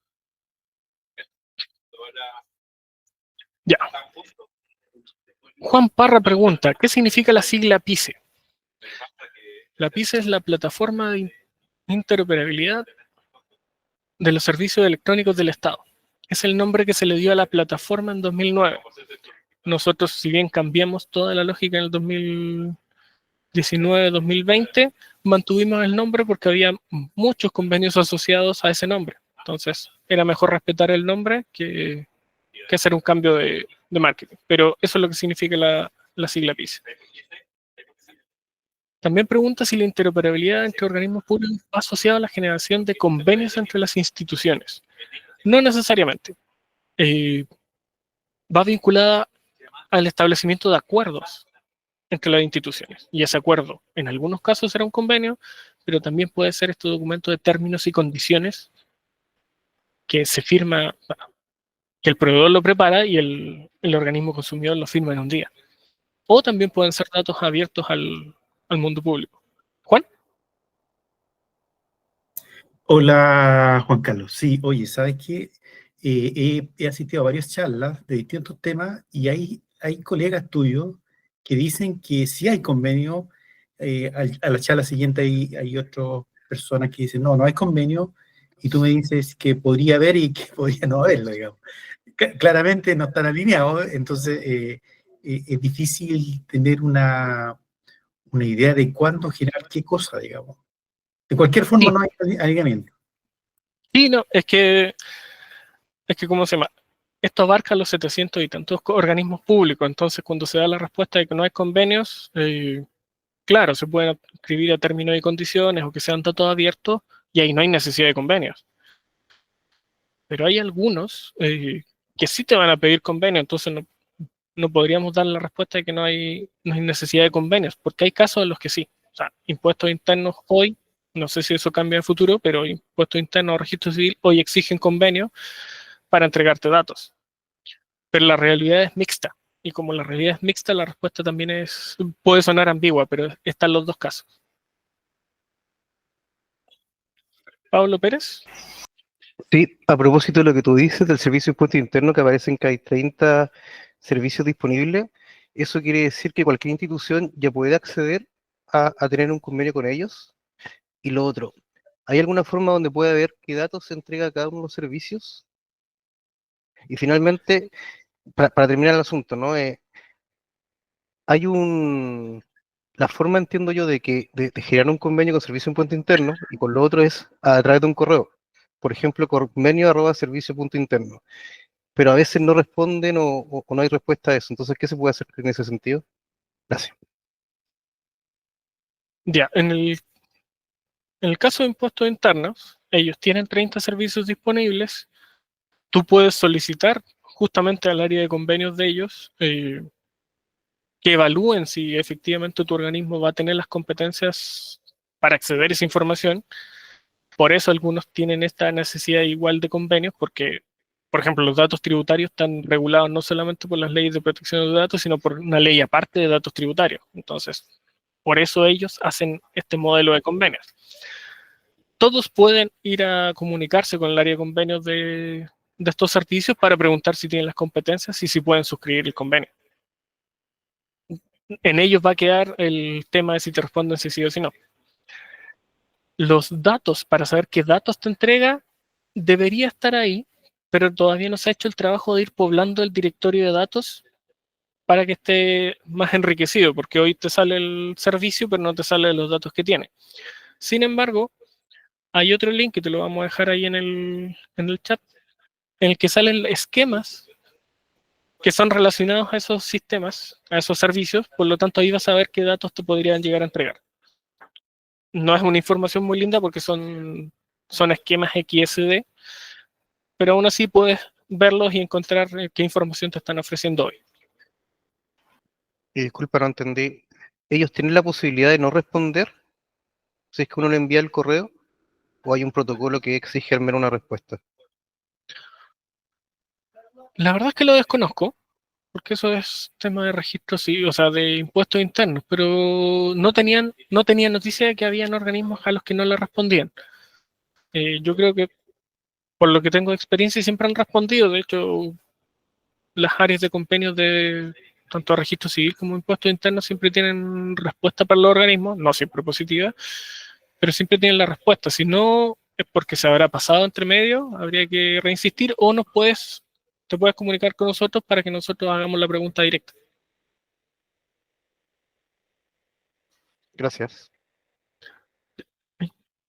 Ya. Juan Parra pregunta, ¿qué significa la sigla PICE? La PICE es la plataforma de interoperabilidad de los servicios electrónicos del Estado. Es el nombre que se le dio a la plataforma en 2009. Nosotros, si bien cambiamos toda la lógica en el 2019-2020, mantuvimos el nombre porque había muchos convenios asociados a ese nombre. Entonces, era mejor respetar el nombre que hacer un cambio de marketing. Pero eso es lo que significa la sigla PICE. También pregunta si la interoperabilidad entre organismos públicos va asociada a la generación de convenios entre las instituciones. No necesariamente. Va vinculada al establecimiento de acuerdos entre las instituciones. Y ese acuerdo, en algunos casos, será un convenio, pero también puede ser este documento de términos y condiciones que se firma, que el proveedor lo prepara y el organismo consumidor lo firma en un día. O también pueden ser datos abiertos al mundo público. Juan. Hola, Juan Carlos. Sí, oye, ¿sabes qué? He asistido a varias charlas de distintos temas y hay colegas tuyos que dicen que sí hay convenio. A la charla siguiente hay otras personas que dicen, no, no hay convenio, y tú me dices que podría haber y que podría no haberlo, digamos. Claramente no están alineados, entonces es difícil tener una idea de cuándo generar qué cosa, digamos. De cualquier forma, Sí. no hay alineamiento. Sí, no, es que, ¿cómo se llama? Esto abarca los 700 y tantos organismos públicos, entonces cuando se da la respuesta de que no hay convenios, claro, se pueden escribir a términos y condiciones o que sean datos abiertos y ahí no hay necesidad de convenios. Pero hay algunos que sí te van a pedir convenio, entonces no podríamos dar la respuesta de que no hay necesidad de convenios, porque hay casos en los que sí. O sea, impuestos internos hoy, no sé si eso cambia en el futuro, pero impuestos internos o registro civil hoy exigen convenios para entregarte datos. Pero la realidad es mixta. Y como la realidad es mixta, la respuesta también puede sonar ambigua, pero están los dos casos. Pablo Pérez. Sí, a propósito de lo que tú dices del servicio de impuesto interno, que aparecen que hay 30 servicios disponibles, eso quiere decir que cualquier institución ya puede acceder a tener un convenio con ellos. Y lo otro, ¿hay alguna forma donde pueda ver qué datos se entrega a cada uno de los servicios? Y finalmente, para terminar el asunto, ¿no? Hay la forma, entiendo yo, de generar un convenio con servicio de impuesto interno, y con lo otro es a través de un correo. Por ejemplo, convenio@servicio.interno. Pero a veces no responden o no hay respuesta a eso. Entonces, ¿qué se puede hacer en ese sentido? Gracias. Ya, en el caso de impuestos internos, ellos tienen 30 servicios disponibles. Tú puedes solicitar justamente al área de convenios de ellos que evalúen si efectivamente tu organismo va a tener las competencias para acceder a esa información. Por eso algunos tienen esta necesidad igual de convenios, porque, por ejemplo, los datos tributarios están regulados no solamente por las leyes de protección de datos, sino por una ley aparte de datos tributarios. Entonces, por eso ellos hacen este modelo de convenios. Todos pueden ir a comunicarse con el área de convenios de estos servicios para preguntar si tienen las competencias y si pueden suscribir el convenio. En ellos va a quedar el tema de si te responden si sí o si no. Los datos, para saber qué datos te entrega, debería estar ahí, pero todavía no se ha hecho el trabajo de ir poblando el directorio de datos para que esté más enriquecido, porque hoy te sale el servicio, pero no te sale los datos que tiene. Sin embargo, hay otro link que te lo vamos a dejar ahí en el chat, en el que salen esquemas que son relacionados a esos sistemas, a esos servicios, por lo tanto ahí vas a ver qué datos te podrían llegar a entregar. No es una información muy linda porque son esquemas XSD, pero aún así puedes verlos y encontrar qué información te están ofreciendo hoy. Y disculpa, no entendí. ¿Ellos tienen la posibilidad de no responder si es que uno le envía el correo? ¿O hay un protocolo que exige al menos una respuesta? La verdad es que lo desconozco, porque eso es tema de registro, sí, o sea, de impuestos internos, pero no tenían noticia de que habían organismos a los que no le respondían. Yo creo que, por lo que tengo de experiencia, siempre han respondido. De hecho, las áreas de convenios de tanto registro civil como impuestos internos siempre tienen respuesta para los organismos, no siempre positiva, pero siempre tienen la respuesta. Si no, es porque se habrá pasado entre medio, habría que reinsistir o te puedes comunicar con nosotros para que nosotros hagamos la pregunta directa. Gracias.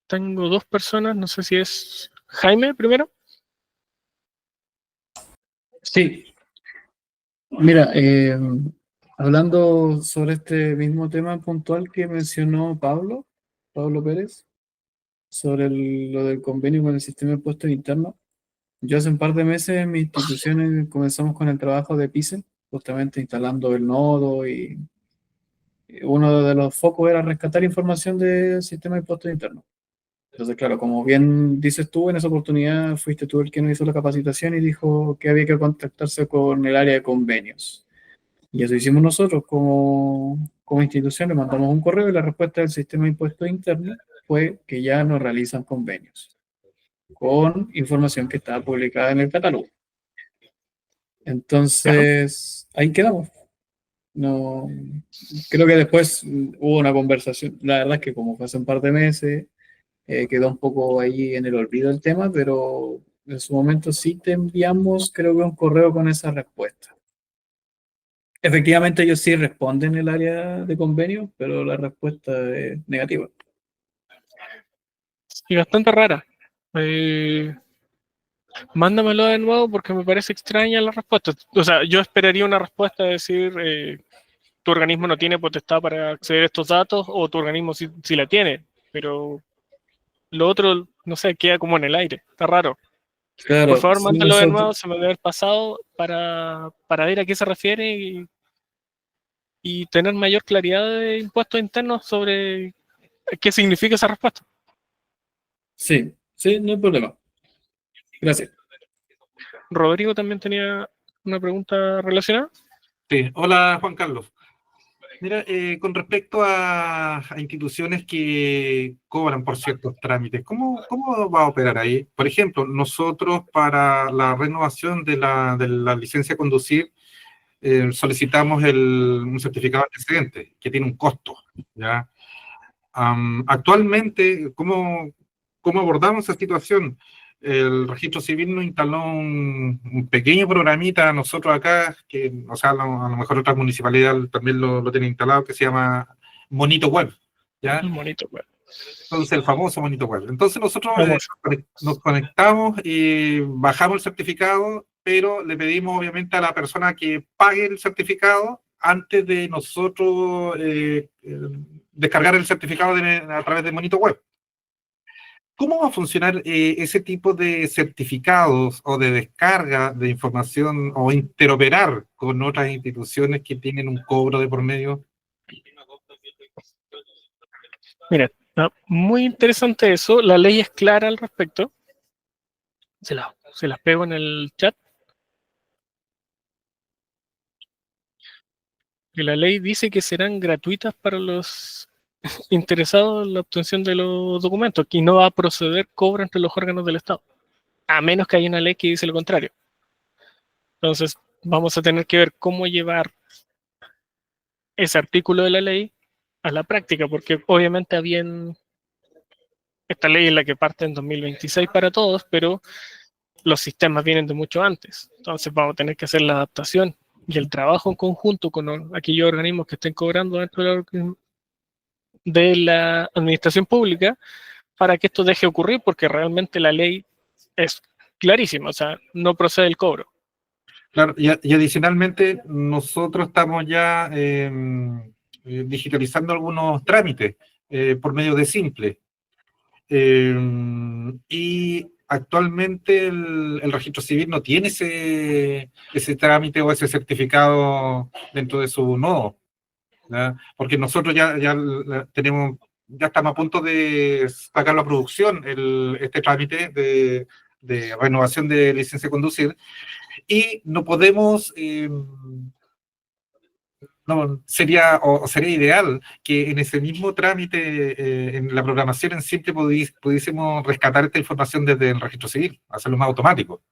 Tengo dos personas, no sé si es Jaime primero. Sí, mira, hablando sobre este mismo tema puntual que mencionó Pablo Pérez, sobre lo del convenio con el sistema de impuestos internos, yo hace un par de meses en mi institución comenzamos con el trabajo de PISE, justamente instalando el nodo y uno de los focos era rescatar información del sistema de impuestos internos. Entonces, claro, como bien dices tú, en esa oportunidad fuiste tú el que nos hizo la capacitación y dijo que había que contactarse con el área de convenios. Y eso hicimos nosotros como institución, le mandamos un correo y la respuesta del sistema de impuestos internos fue que ya no realizan convenios con información que estaba publicada en el catálogo. Entonces, ahí quedamos. No, creo que después hubo una conversación, la verdad es que como fue hace un par de meses, quedó un poco ahí en el olvido el tema, pero en su momento sí te enviamos, creo que un correo con esa respuesta. Efectivamente, ellos sí responden en el área de convenio, pero la respuesta es negativa. Y bastante rara. Mándamelo de nuevo porque me parece extraña la respuesta. O sea, yo esperaría una respuesta de decir, tu organismo no tiene potestad para acceder a estos datos o tu organismo sí la tiene, pero lo otro, no sé, queda como en el aire. Está raro. Claro, Por favor, sí, mándalo de nuevo, se me debe haber pasado para ver a qué se refiere y tener mayor claridad de impuestos internos sobre qué significa esa respuesta. sí, no hay problema. Gracias. Rodrigo también tenía una pregunta relacionada. Sí, hola Juan Carlos. Mira, con respecto a instituciones que cobran por ciertos trámites, ¿cómo va a operar ahí? Por ejemplo, nosotros para la renovación de la licencia de conducir solicitamos un certificado de antecedentes que tiene un costo, ¿ya? Actualmente, ¿cómo abordamos esa situación? El registro civil nos instaló un pequeño programita a nosotros acá, que, o sea, a lo mejor otras municipalidades también lo tienen instalado, que se llama Monito Web, ¿ya? Monito web. Entonces, el famoso Monito Web. Entonces, nosotros Famoso. nos conectamos y bajamos el certificado, pero le pedimos, obviamente, a la persona que pague el certificado antes de nosotros descargar el certificado a través de Monito Web. ¿Cómo va a funcionar ese tipo de certificados o de descarga de información o interoperar con otras instituciones que tienen un cobro de por medio? Mira, muy interesante eso. La ley es clara al respecto. Se las pego en el chat. Y la ley dice que serán gratuitas para los interesados en la obtención de los documentos, que no va a proceder cobro entre los órganos del Estado, a menos que haya una ley que dice lo contrario. Entonces, vamos a tener que ver cómo llevar ese artículo de la ley a la práctica, porque obviamente esta ley es la que parte en 2026 para todos, pero los sistemas vienen de mucho antes. Entonces, vamos a tener que hacer la adaptación y el trabajo en conjunto con aquellos organismos que estén cobrando dentro de la administración pública para que esto deje de ocurrir, porque realmente la ley es clarísima, o sea, no procede el cobro. Claro, y adicionalmente nosotros estamos ya digitalizando algunos trámites por medio de Simple. Y actualmente el registro civil no tiene ese trámite o ese certificado dentro de su nodo, ¿ya? Porque nosotros ya estamos a punto de sacarlo a producción, este trámite de de renovación de licencia de conducir, y no podemos, no, sería ideal que en ese mismo trámite, en la programación en simple, pudiésemos rescatar esta información desde el registro civil, hacerlo más automático.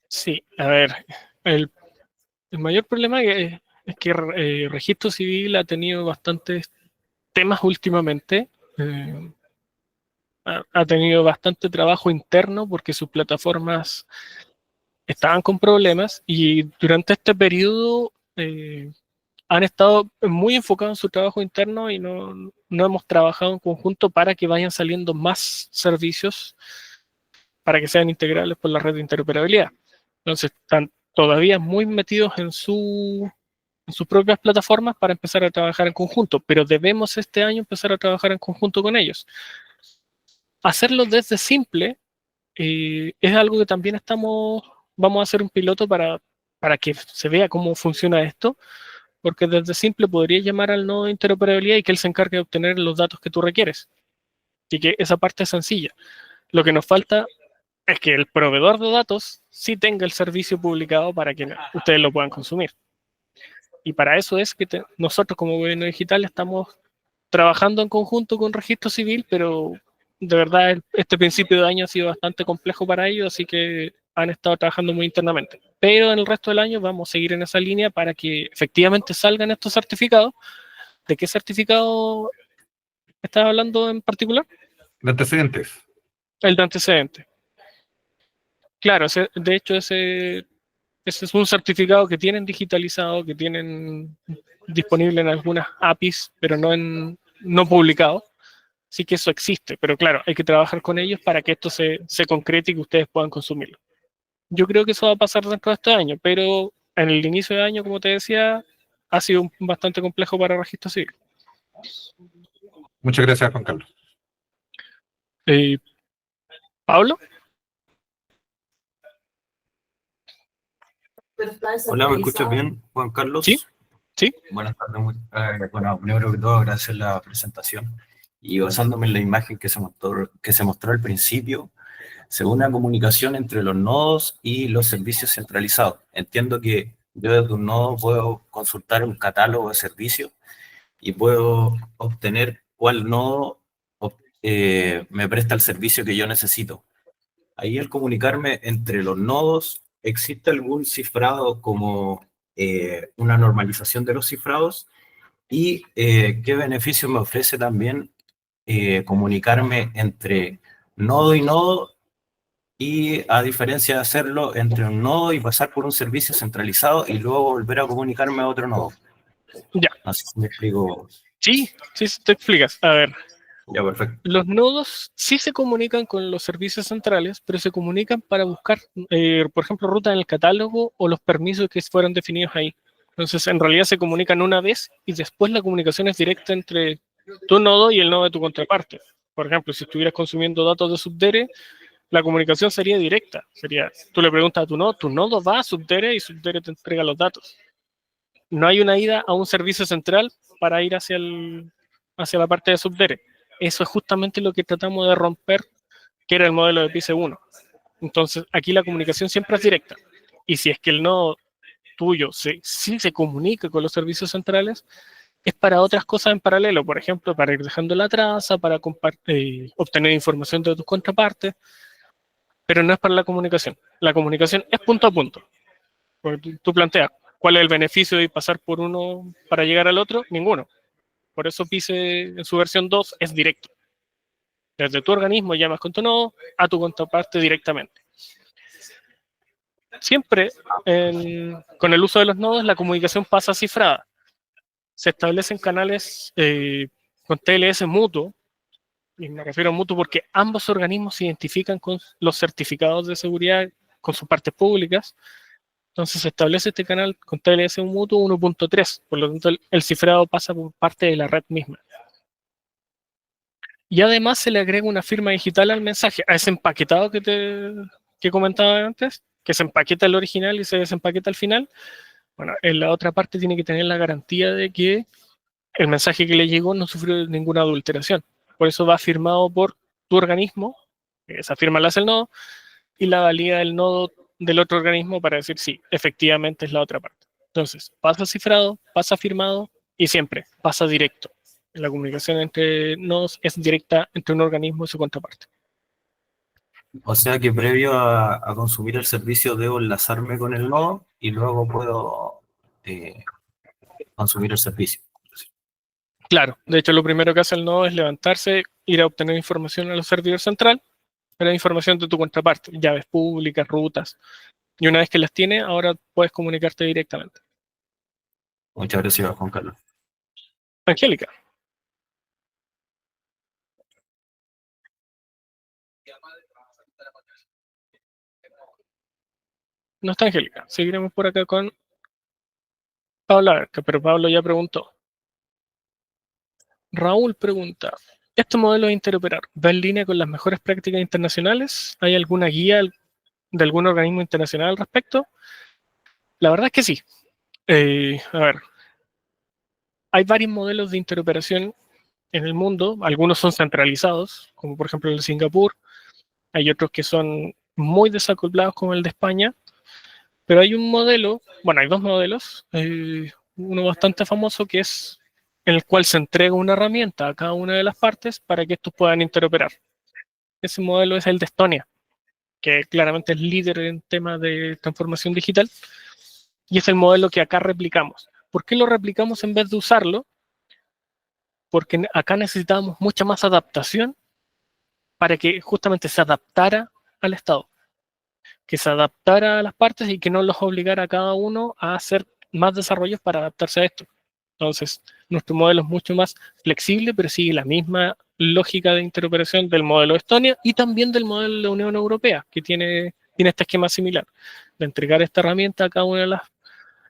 Sí, a ver, el mayor problema es que Registro Civil ha tenido bastantes temas últimamente. Ha tenido bastante trabajo interno porque sus plataformas estaban con problemas y durante este periodo han estado muy enfocados en su trabajo interno y no hemos trabajado en conjunto para que vayan saliendo más servicios para que sean integrables por la red de interoperabilidad. Entonces están todavía muy metidos en sus propias plataformas para empezar a trabajar en conjunto, pero debemos este año empezar a trabajar en conjunto con ellos. Hacerlo desde simple es algo que también vamos a hacer un piloto para que se vea cómo funciona esto, porque desde simple podrías llamar al nodo de interoperabilidad y que él se encargue de obtener los datos que tú requieres. Y que esa parte es sencilla. Lo que nos falta es que el proveedor de datos sí tenga el servicio publicado para que ustedes lo puedan consumir. Y para eso es que nosotros como gobierno digital estamos trabajando en conjunto con Registro Civil, pero de verdad este principio de año ha sido bastante complejo para ellos, así que han estado trabajando muy internamente. Pero en el resto del año vamos a seguir en esa línea para que efectivamente salgan estos certificados. ¿De qué certificado estás hablando en particular? De antecedentes. El de antecedente. Claro, de hecho ese es un certificado que tienen digitalizado, que tienen disponible en algunas APIs, pero no publicado. Sí que eso existe, pero claro, hay que trabajar con ellos para que esto se concrete y que ustedes puedan consumirlo. Yo creo que eso va a pasar dentro de este año, pero en el inicio de año, como te decía, ha sido bastante complejo para Registro Civil. Muchas gracias, Juan Carlos. ¿Pablo? Hola, ¿me escuchas bien, Juan Carlos? Sí, sí. Buenas tardes. Bueno, primero que todo, agradecer la presentación. Y basándome en la imagen que se mostró al principio, según una comunicación entre los nodos y los servicios centralizados. Entiendo que yo desde un nodo puedo consultar un catálogo de servicios y puedo obtener cuál nodo me presta el servicio que yo necesito. Ahí, al comunicarme entre los nodos, ¿existe algún cifrado como una normalización de los cifrados? ¿Y qué beneficio me ofrece también comunicarme entre nodo y nodo, y a diferencia de hacerlo entre un nodo y pasar por un servicio centralizado y luego volver a comunicarme a otro nodo? Ya. Así me explico. Sí, te explicas. A ver. Ya, perfecto. Los nodos sí se comunican con los servicios centrales, pero se comunican para buscar, por ejemplo, rutas en el catálogo o los permisos que fueron definidos ahí. Entonces, en realidad se comunican una vez y después la comunicación es directa entre tu nodo y el nodo de tu contraparte. Por ejemplo, si estuvieras consumiendo datos de Subdere, la comunicación sería directa. Tú le preguntas a tu nodo va a Subdere y Subdere te entrega los datos. No hay una ida a un servicio central para ir hacia la parte de Subdere. Eso es justamente lo que tratamos de romper, que era el modelo de PICE 1. Entonces, aquí la comunicación siempre es directa. Y si es que el nodo tuyo sí se comunica con los servicios centrales, es para otras cosas en paralelo. Por ejemplo, para ir dejando la traza, para obtener información de tus contrapartes, pero no es para la comunicación. La comunicación es punto a punto. Porque tú planteas, ¿cuál es el beneficio de pasar por uno para llegar al otro? Ninguno. Por eso PICE en su versión 2 es directo. Desde tu organismo llamas con tu nodo a tu contraparte directamente. Siempre con el uso de los nodos la comunicación pasa cifrada. Se establecen canales con TLS mutuo, y me refiero a mutuo porque ambos organismos se identifican con los certificados de seguridad con sus partes públicas. Entonces se establece este canal con TLS mutuo 1.3, por lo tanto el cifrado pasa por parte de la red misma. Y además se le agrega una firma digital al mensaje, a ese empaquetado que comentaba antes, que se empaqueta el original y se desempaqueta al final. Bueno, en la otra parte tiene que tener la garantía de que el mensaje que le llegó no sufrió ninguna adulteración. Por eso va firmado por tu organismo, esa firma la hace el nodo, y la valida el nodo del otro organismo para decir sí, efectivamente es la otra parte. Entonces, pasa cifrado, pasa firmado y siempre pasa directo. La comunicación entre nodos es directa entre un organismo y su contraparte. O sea que previo a consumir el servicio debo enlazarme con el nodo y luego puedo consumir el servicio. Claro, de hecho lo primero que hace el nodo es levantarse, ir a obtener información a los servidores central, pero información de tu contraparte, llaves públicas, rutas, y una vez que las tiene, ahora puedes comunicarte directamente. Muchas gracias, Juan Carlos. Angélica. No está Angélica. Seguiremos por acá con Pablo Aberca, pero Pablo ya preguntó. Raúl pregunta, ¿este modelo de interoperar va en línea con las mejores prácticas internacionales? ¿Hay alguna guía de algún organismo internacional al respecto? La verdad es que sí. A ver, hay varios modelos de interoperación en el mundo. Algunos son centralizados, como por ejemplo el de Singapur. Hay otros que son muy desacoplados, como el de España. Pero hay un modelo, bueno, hay dos modelos. Uno bastante famoso que es en el cual se entrega una herramienta a cada una de las partes para que estos puedan interoperar. Ese modelo es el de Estonia, que claramente es líder en temas de transformación digital, y es el modelo que acá replicamos. ¿Por qué lo replicamos en vez de usarlo? Porque acá necesitábamos mucha más adaptación para que justamente se adaptara al Estado, que se adaptara a las partes y que no los obligara a cada uno a hacer más desarrollos para adaptarse a esto. Entonces, nuestro modelo es mucho más flexible, pero sigue la misma lógica de interoperación del modelo de Estonia y también del modelo de la Unión Europea, que tiene este esquema similar, de entregar esta herramienta a cada una de las,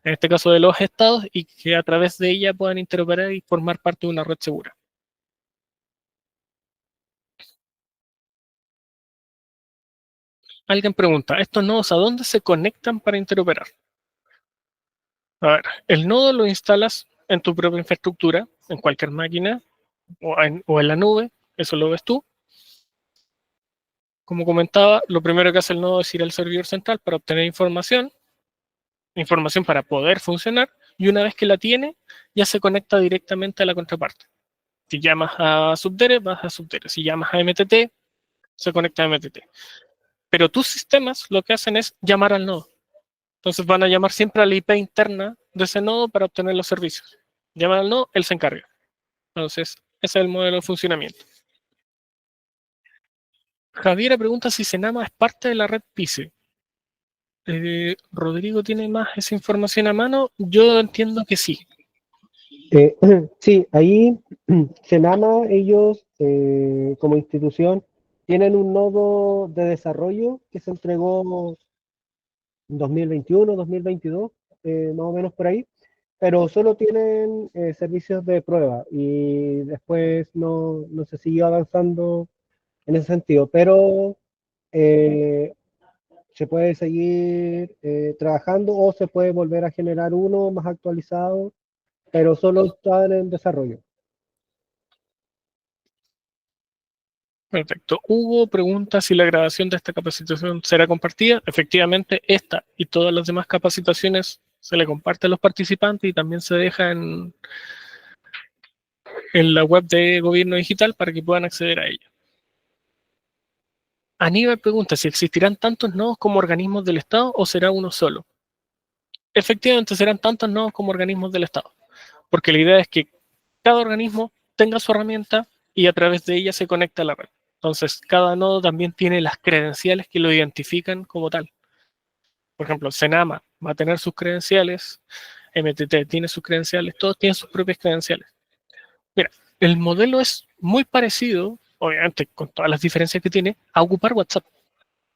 en este caso de los estados, y que a través de ella puedan interoperar y formar parte de una red segura. Alguien pregunta, ¿estos nodos a dónde se conectan para interoperar? A ver, el nodo lo instalas en tu propia infraestructura, en cualquier máquina o en la nube, eso lo ves tú. Como comentaba, lo primero que hace el nodo es ir al servidor central para obtener información para poder funcionar, y una vez que la tiene, ya se conecta directamente a la contraparte. Si llamas a Subdere, vas a Subdere. Si llamas a MTT, se conecta a MTT. Pero tus sistemas lo que hacen es llamar al nodo. Entonces van a llamar siempre a la IP interna de ese nodo para obtener los servicios. Llaman al nodo, él se encarga. Entonces, ese es el modelo de funcionamiento. Javiera pregunta si Senama es parte de la red PICE. Rodrigo tiene más esa información a mano. Yo entiendo que sí. Sí, ahí Senama, ellos como institución tienen un nodo de desarrollo que se entregó en 2021, 2022, más o menos por ahí, pero solo tienen servicios de prueba y después no se siguió avanzando en ese sentido, pero se puede seguir trabajando o se puede volver a generar uno más actualizado, pero solo están en desarrollo. Perfecto. Hugo pregunta si la grabación de esta capacitación será compartida. Efectivamente, esta y todas las demás capacitaciones se le comparte a los participantes y también se deja en la web de Gobierno Digital para que puedan acceder a ella. Aníbal pregunta si existirán tantos nodos como organismos del Estado o será uno solo. Efectivamente, serán tantos nodos como organismos del Estado, porque la idea es que cada organismo tenga su herramienta y a través de ella se conecta a la red. Entonces, cada nodo también tiene las credenciales que lo identifican como tal. Por ejemplo, Senama va a tener sus credenciales, MTT tiene sus credenciales, todos tienen sus propias credenciales. Mira, el modelo es muy parecido, obviamente con todas las diferencias que tiene, a ocupar WhatsApp.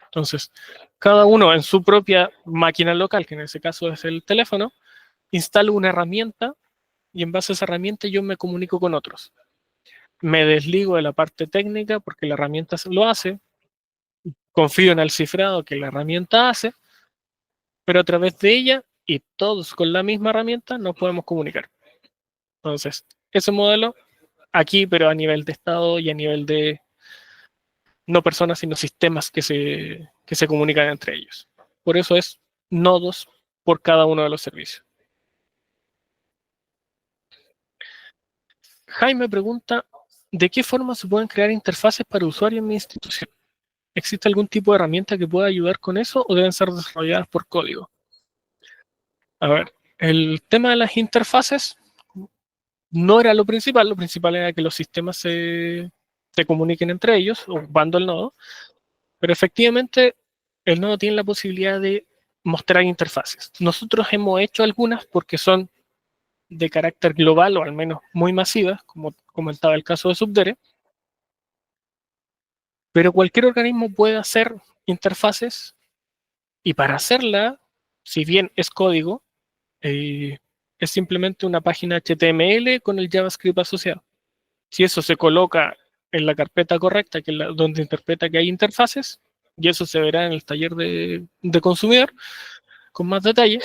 Entonces, cada uno en su propia máquina local, que en ese caso es el teléfono, instala una herramienta y en base a esa herramienta yo me comunico con otros. Me desligo de la parte técnica porque la herramienta lo hace, confío en el cifrado que la herramienta hace, pero a través de ella y todos con la misma herramienta nos podemos comunicar. Entonces, ese modelo aquí, pero a nivel de Estado y a nivel de no personas, sino sistemas que se comunican entre ellos. Por eso es nodos por cada uno de los servicios. Jaime pregunta, ¿de qué forma se pueden crear interfaces para usuarios en mi institución? ¿Existe algún tipo de herramienta que pueda ayudar con eso o deben ser desarrolladas por código? A ver, el tema de las interfaces no era lo principal era que los sistemas se comuniquen entre ellos, ocupando el nodo, pero efectivamente el nodo tiene la posibilidad de mostrar interfaces. Nosotros hemos hecho algunas porque son de carácter global o al menos muy masivas, como comentaba el caso de Subdere, pero cualquier organismo puede hacer interfaces y para hacerla, si bien es código, es simplemente una página HTML con el JavaScript asociado. Si eso se coloca en la carpeta correcta, que es donde interpreta que hay interfaces, y eso se verá en el taller de consumidor con más detalle.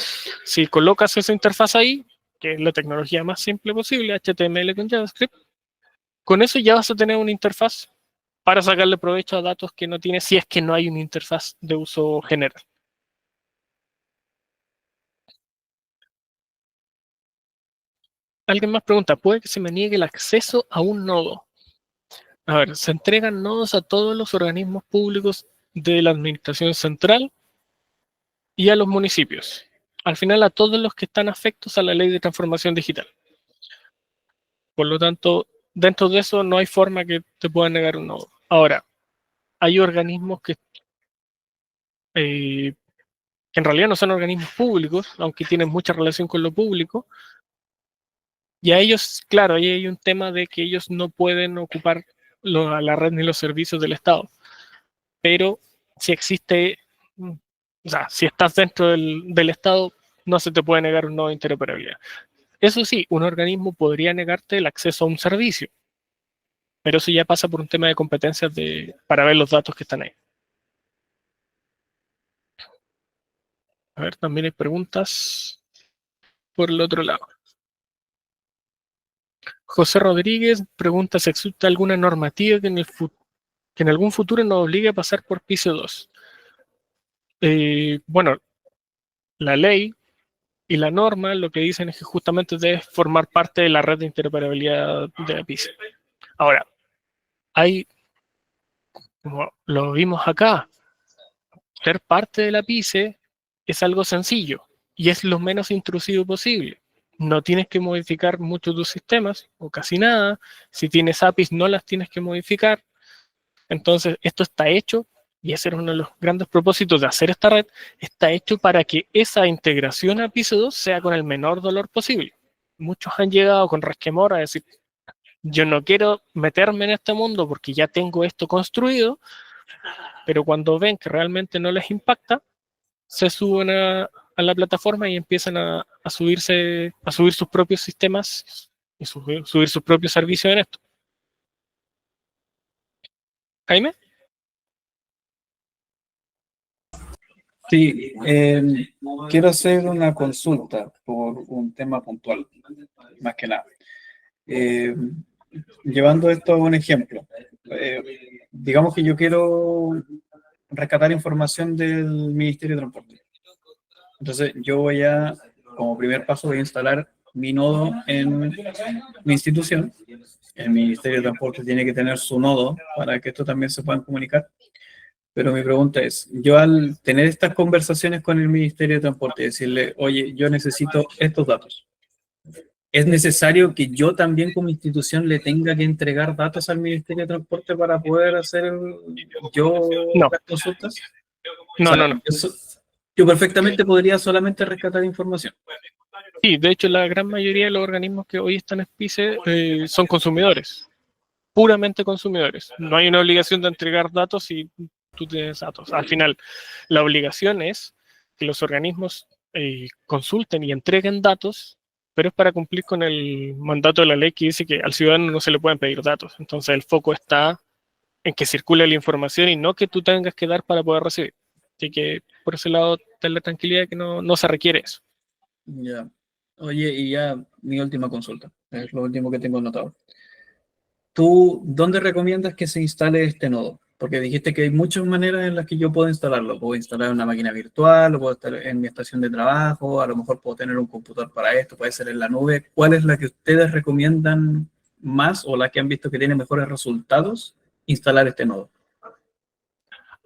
Si colocas esa interfaz ahí, que es la tecnología más simple posible, HTML con JavaScript, con eso ya vas a tener una interfaz para sacarle provecho a datos que no tienes si es que no hay una interfaz de uso general. Alguien más pregunta, ¿puede que se me niegue el acceso a un nodo? A ver, se entregan nodos a todos los organismos públicos de la administración central y a los municipios. Al final, a todos los que están afectos a la ley de transformación digital. Por lo tanto, dentro de eso no hay forma que te puedan negar un nodo. Ahora, hay organismos que en realidad no son organismos públicos, aunque tienen mucha relación con lo público, y a ellos, claro, ahí hay un tema de que ellos no pueden ocupar la red ni los servicios del Estado. Pero si existe, o sea, si estás dentro del Estado, no se te puede negar un nodo de interoperabilidad. Eso sí, un organismo podría negarte el acceso a un servicio, pero eso ya pasa por un tema de competencias para ver los datos que están ahí. A ver, también hay preguntas por el otro lado. José Rodríguez pregunta si existe alguna normativa que en algún futuro nos obligue a pasar por piso 2. Bueno, la ley y la norma lo que dicen es que justamente debe formar parte de la red de interoperabilidad de la PICE. Ahora, como lo vimos acá, ser parte de la PICE es algo sencillo y es lo menos intrusivo posible. No tienes que modificar muchos de tus sistemas o casi nada. Si tienes APIs, no las tienes que modificar. Entonces, esto está hecho, y ese era uno de los grandes propósitos de hacer esta red, está hecho para que esa integración a piso 2 sea con el menor dolor posible. Muchos han llegado con resquemor a decir, yo no quiero meterme en este mundo porque ya tengo esto construido, pero cuando ven que realmente no les impacta, se suben a la plataforma y empiezan a subir sus propios sistemas y subir sus propios servicios en esto. Jaime. Sí, quiero hacer una consulta por un tema puntual, más que nada. Llevando esto a un ejemplo, digamos que yo quiero rescatar información del Ministerio de Transporte. Entonces, como primer paso, voy a instalar mi nodo en mi institución. El Ministerio de Transporte tiene que tener su nodo para que esto también se puedan comunicar. Pero mi pregunta es, yo al tener estas conversaciones con el Ministerio de Transporte, decirle, oye, yo necesito estos datos, ¿es necesario que yo también como institución le tenga que entregar datos al Ministerio de Transporte para poder hacer las consultas? No, O sea, no. Yo perfectamente podría solamente rescatar información. Sí, de hecho la gran mayoría de los organismos que hoy están en PICE son consumidores, puramente consumidores. No hay una obligación de entregar datos si tú tienes datos. Al final, la obligación es que los organismos consulten y entreguen datos, pero es para cumplir con el mandato de la ley que dice que al ciudadano no se le pueden pedir datos. Entonces el foco está en que circule la información y no que tú tengas que dar para poder recibir. Así que por ese lado, ten la tranquilidad de que no se requiere eso. Ya. Oye, y ya mi última consulta, es lo último que tengo anotado. ¿Tú dónde recomiendas que se instale este nodo? Porque dijiste que hay muchas maneras en las que yo puedo instalarlo. Puedo instalar una máquina virtual, lo puedo instalar en mi estación de trabajo, a lo mejor puedo tener un computador para esto, puede ser en la nube. ¿Cuál es la que ustedes recomiendan más o la que han visto que tiene mejores resultados instalar este nodo?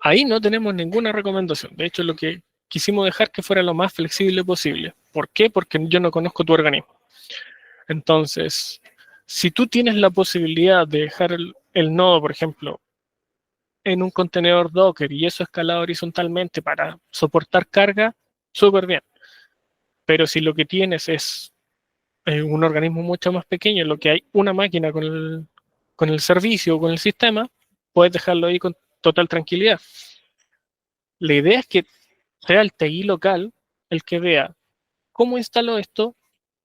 Ahí no tenemos ninguna recomendación. De hecho, lo que quisimos dejar que fuera lo más flexible posible. ¿Por qué? Porque yo no conozco tu organismo. Entonces, si tú tienes la posibilidad de dejar el nodo, por ejemplo, en un contenedor Docker y eso escalado horizontalmente para soportar carga, súper bien. Pero si lo que tienes es un organismo mucho más pequeño, en lo que hay una máquina con el servicio o con el sistema, puedes dejarlo ahí con total tranquilidad. La idea es que sea el TI local el que vea cómo instaló esto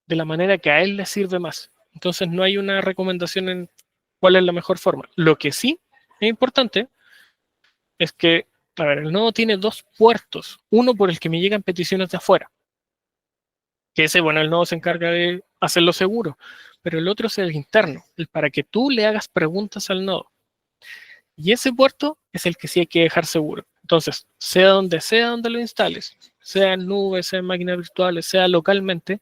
de la manera que a él le sirve más. Entonces no hay una recomendación en cuál es la mejor forma. Lo que sí es importante es que, a ver, el nodo tiene dos puertos. Uno por el que me llegan peticiones de afuera. Que ese, bueno, el nodo se encarga de hacerlo seguro. Pero el otro es el interno, el para que tú le hagas preguntas al nodo. Y ese puerto es el que sí hay que dejar seguro. Entonces, sea donde lo instales, sea en nube, sea en máquinas virtuales, sea localmente,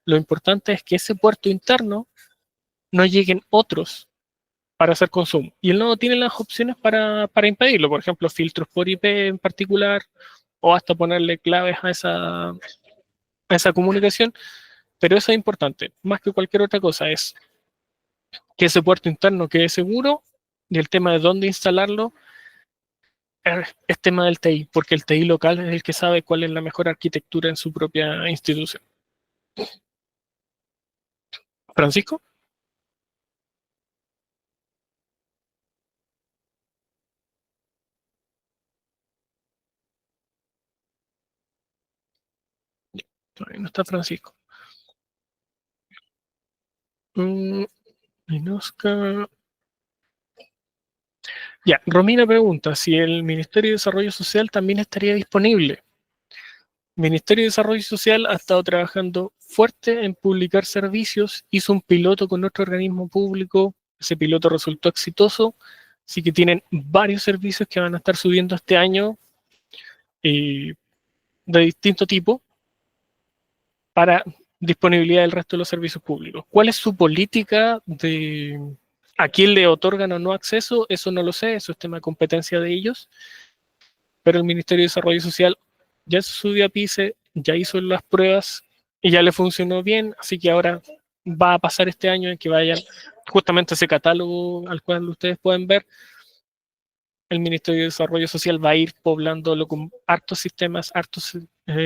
lo importante es que ese puerto interno no lleguen otros para hacer consumo. Y el nodo tiene las opciones para impedirlo, por ejemplo, filtros por IP en particular, o hasta ponerle claves a esa comunicación, pero eso es importante, más que cualquier otra cosa, es que ese puerto interno quede seguro y el tema de dónde instalarlo es tema del TI, porque el TI local es el que sabe cuál es la mejor arquitectura en su propia institución. Francisco. Todavía no está Francisco. Inosca. Ya, Romina pregunta si el Ministerio de Desarrollo Social también estaría disponible. El Ministerio de Desarrollo Social ha estado trabajando fuerte en publicar servicios, hizo un piloto con otro organismo público, ese piloto resultó exitoso, así que tienen varios servicios que van a estar subiendo este año de distinto tipo para disponibilidad del resto de los servicios públicos. ¿Cuál es su política de a quién le otorgan o no acceso? Eso no lo sé, eso es tema de competencia de ellos, pero el Ministerio de Desarrollo Social ya se subió a PICE, ya hizo las pruebas y ya le funcionó bien, así que ahora va a pasar este año en que vayan justamente ese catálogo al cual ustedes pueden ver. El Ministerio de Desarrollo Social va a ir poblándolo con hartos sistemas, hartos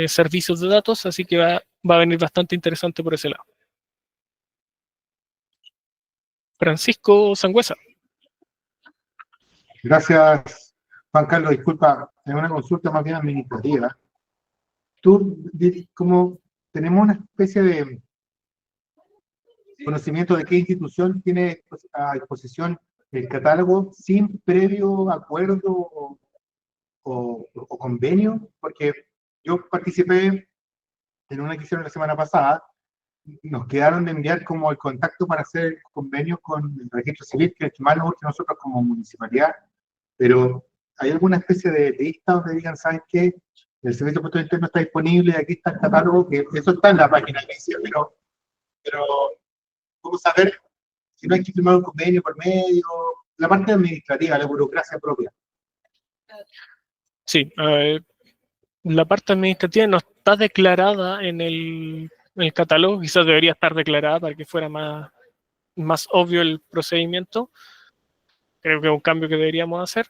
servicios de datos, así que va a venir bastante interesante por ese lado. Francisco Sangüesa. Gracias, Juan Carlos. Disculpa, es una consulta más bien administrativa. Como tenemos una especie de conocimiento de qué institución tiene a disposición el catálogo sin previo acuerdo o convenio, porque yo participé en una que hicieron la semana pasada, nos quedaron de enviar como el contacto para hacer convenios con el registro civil, que es más nos urge nosotros como municipalidad, pero ¿hay alguna especie de lista donde digan, ¿sabes qué? El servicio de puesto interno está disponible, aquí está el catálogo, que eso está en la página que dice, pero ¿cómo saber si no hay que firmar un convenio por medio? La parte administrativa, la burocracia propia. Sí, la parte administrativa no está declarada en el catálogo, quizás debería estar declarada para que fuera más obvio el procedimiento. Creo que es un cambio que deberíamos hacer.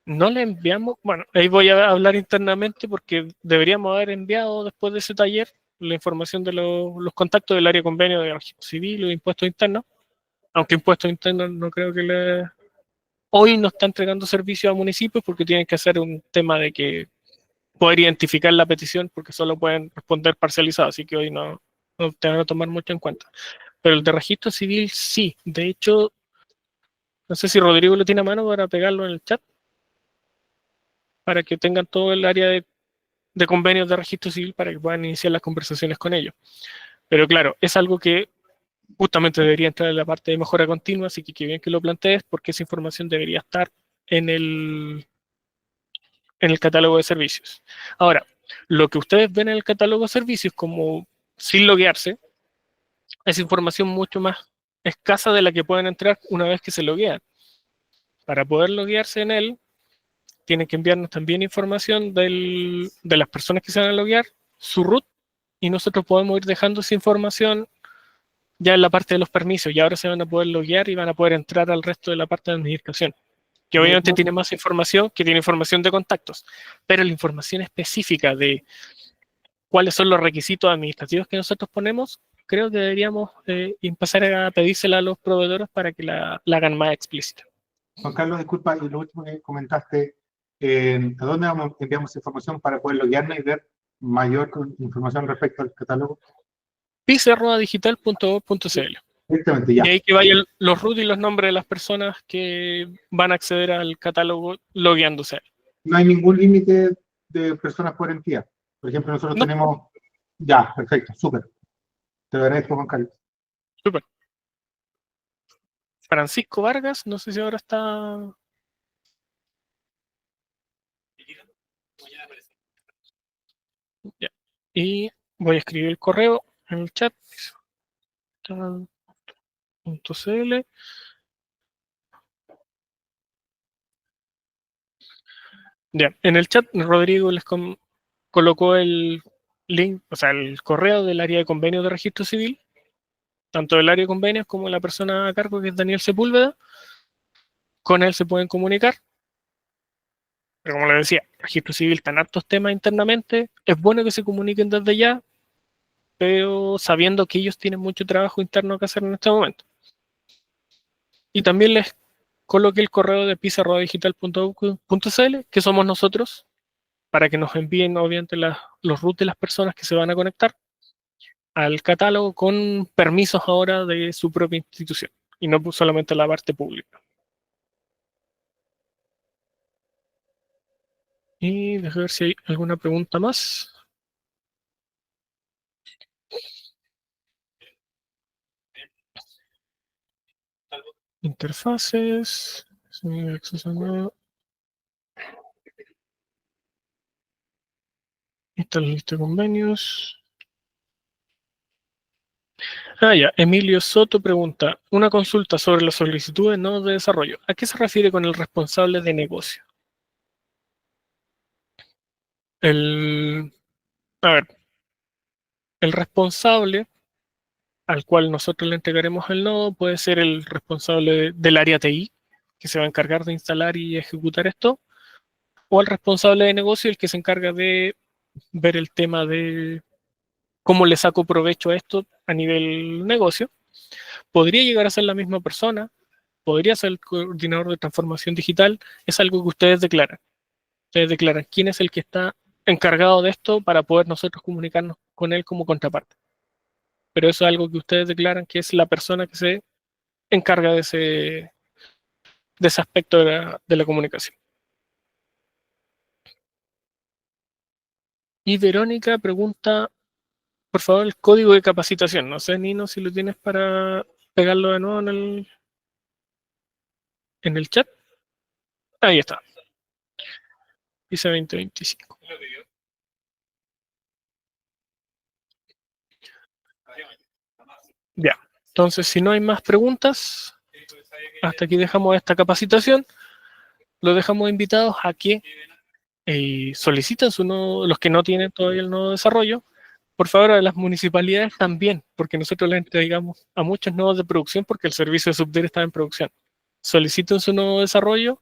No le enviamos, bueno, ahí voy a hablar internamente porque deberíamos haber enviado después de ese taller la información de los contactos del área de convenio de registro civil o de impuestos internos, aunque impuestos internos no creo que hoy no está entregando servicios a municipios porque tienen que hacer un tema de que poder identificar la petición porque solo pueden responder parcializado, así que hoy no te van a tomar mucho en cuenta. Pero el de registro civil sí, de hecho, no sé si Rodrigo lo tiene a mano para pegarlo en el chat, para que tengan todo el área de convenios de registro civil para que puedan iniciar las conversaciones con ellos. Pero claro, es algo que justamente debería entrar en la parte de mejora continua, así que qué bien que lo plantees, porque esa información debería estar en el catálogo de servicios. Ahora, lo que ustedes ven en el catálogo de servicios como sin loguearse es información mucho más escasa de la que pueden entrar una vez que se loguean. Para poder loguearse en él, tienen que enviarnos también información de las personas que se van a loguear, su root, y nosotros podemos ir dejando esa información ya en la parte de los permisos, y ahora se van a poder loguear y van a poder entrar al resto de la parte de administración, que obviamente tiene más información, que tiene información de contactos, pero la información específica de cuáles son los requisitos administrativos que nosotros ponemos, creo que deberíamos empezar a pedírsela a los proveedores para que la hagan más explícita. Juan Carlos, disculpa, y lo último que comentaste, ¿a dónde enviamos información para poder loguearnos y ver mayor información respecto al catálogo? pice@digital.gov.cl. Directamente, ya. Y ahí que vayan los root y los nombres de las personas que van a acceder al catálogo logueándose. No hay ningún límite de personas por entidad. Por ejemplo, nosotros No. tenemos... Ya, perfecto, súper. Te lo agradezco, Juan Carlos. Súper. Francisco Vargas, no sé si ahora está... Ya. Y voy a escribir el correo en el chat. .cl. Ya, en el chat Rodrigo les colocó el link, o sea, el correo del área de convenios de registro civil, tanto del área de convenios como la persona a cargo, que es Daniel Sepúlveda. Con él se pueden comunicar. Pero como les decía, registro civil están hartos temas internamente. Es bueno que se comuniquen desde ya, pero sabiendo que ellos tienen mucho trabajo interno que hacer en este momento. Y también les coloqué el correo de pice@digital.gov.cl, que somos nosotros, para que nos envíen obviamente los root de las personas que se van a conectar al catálogo con permisos ahora de su propia institución y no solamente la parte pública. Y déjame ver si hay alguna pregunta más. Interfaces. Acceso nuevo. Esta es la lista de convenios. Ya. Emilio Soto pregunta, una consulta sobre la solicitud de nodos de desarrollo. ¿A qué se refiere con el responsable de negocio? A ver, el responsable al cual nosotros le entregaremos el nodo puede ser el responsable del área TI, que se va a encargar de instalar y ejecutar esto, o el responsable de negocio, el que se encarga de ver el tema de cómo le saco provecho a esto a nivel negocio. Podría llegar a ser la misma persona, podría ser el coordinador de transformación digital, es algo que ustedes declaran. Ustedes declaran quién es el que está encargado de esto para poder nosotros comunicarnos con él como contraparte. Pero eso es algo que ustedes declaran que es la persona que se encarga de ese aspecto de la comunicación. Y Verónica pregunta, por favor, el código de capacitación. No sé, Nino, si lo tienes para pegarlo de nuevo en el chat. Ahí está. Dice 2025. Ya. Entonces, si no hay más preguntas, hasta aquí dejamos esta capacitación. Los dejamos invitados a que soliciten su nodo, los que no tienen todavía el nodo de desarrollo. Por favor, a las municipalidades también, porque nosotros les entregamos a muchos nodos de producción porque el servicio de Subdir está en producción. Soliciten su nodo de desarrollo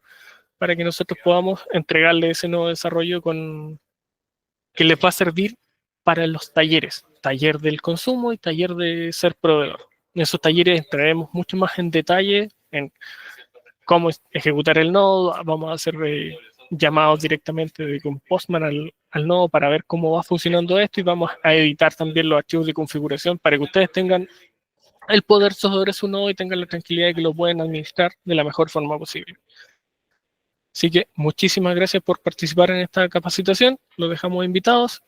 para que nosotros podamos entregarle ese nodo de desarrollo que les va a servir para los talleres, taller del consumo y taller de ser proveedor. En esos talleres entraremos mucho más en detalle en cómo ejecutar el nodo, vamos a hacer llamados directamente de un Postman al nodo para ver cómo va funcionando esto y vamos a editar también los archivos de configuración para que ustedes tengan el poder sobre su nodo y tengan la tranquilidad de que lo pueden administrar de la mejor forma posible. Así que muchísimas gracias por participar en esta capacitación, los dejamos invitados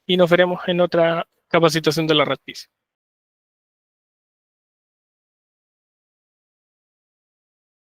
y nos veremos en otra capacitación de la Red PICE.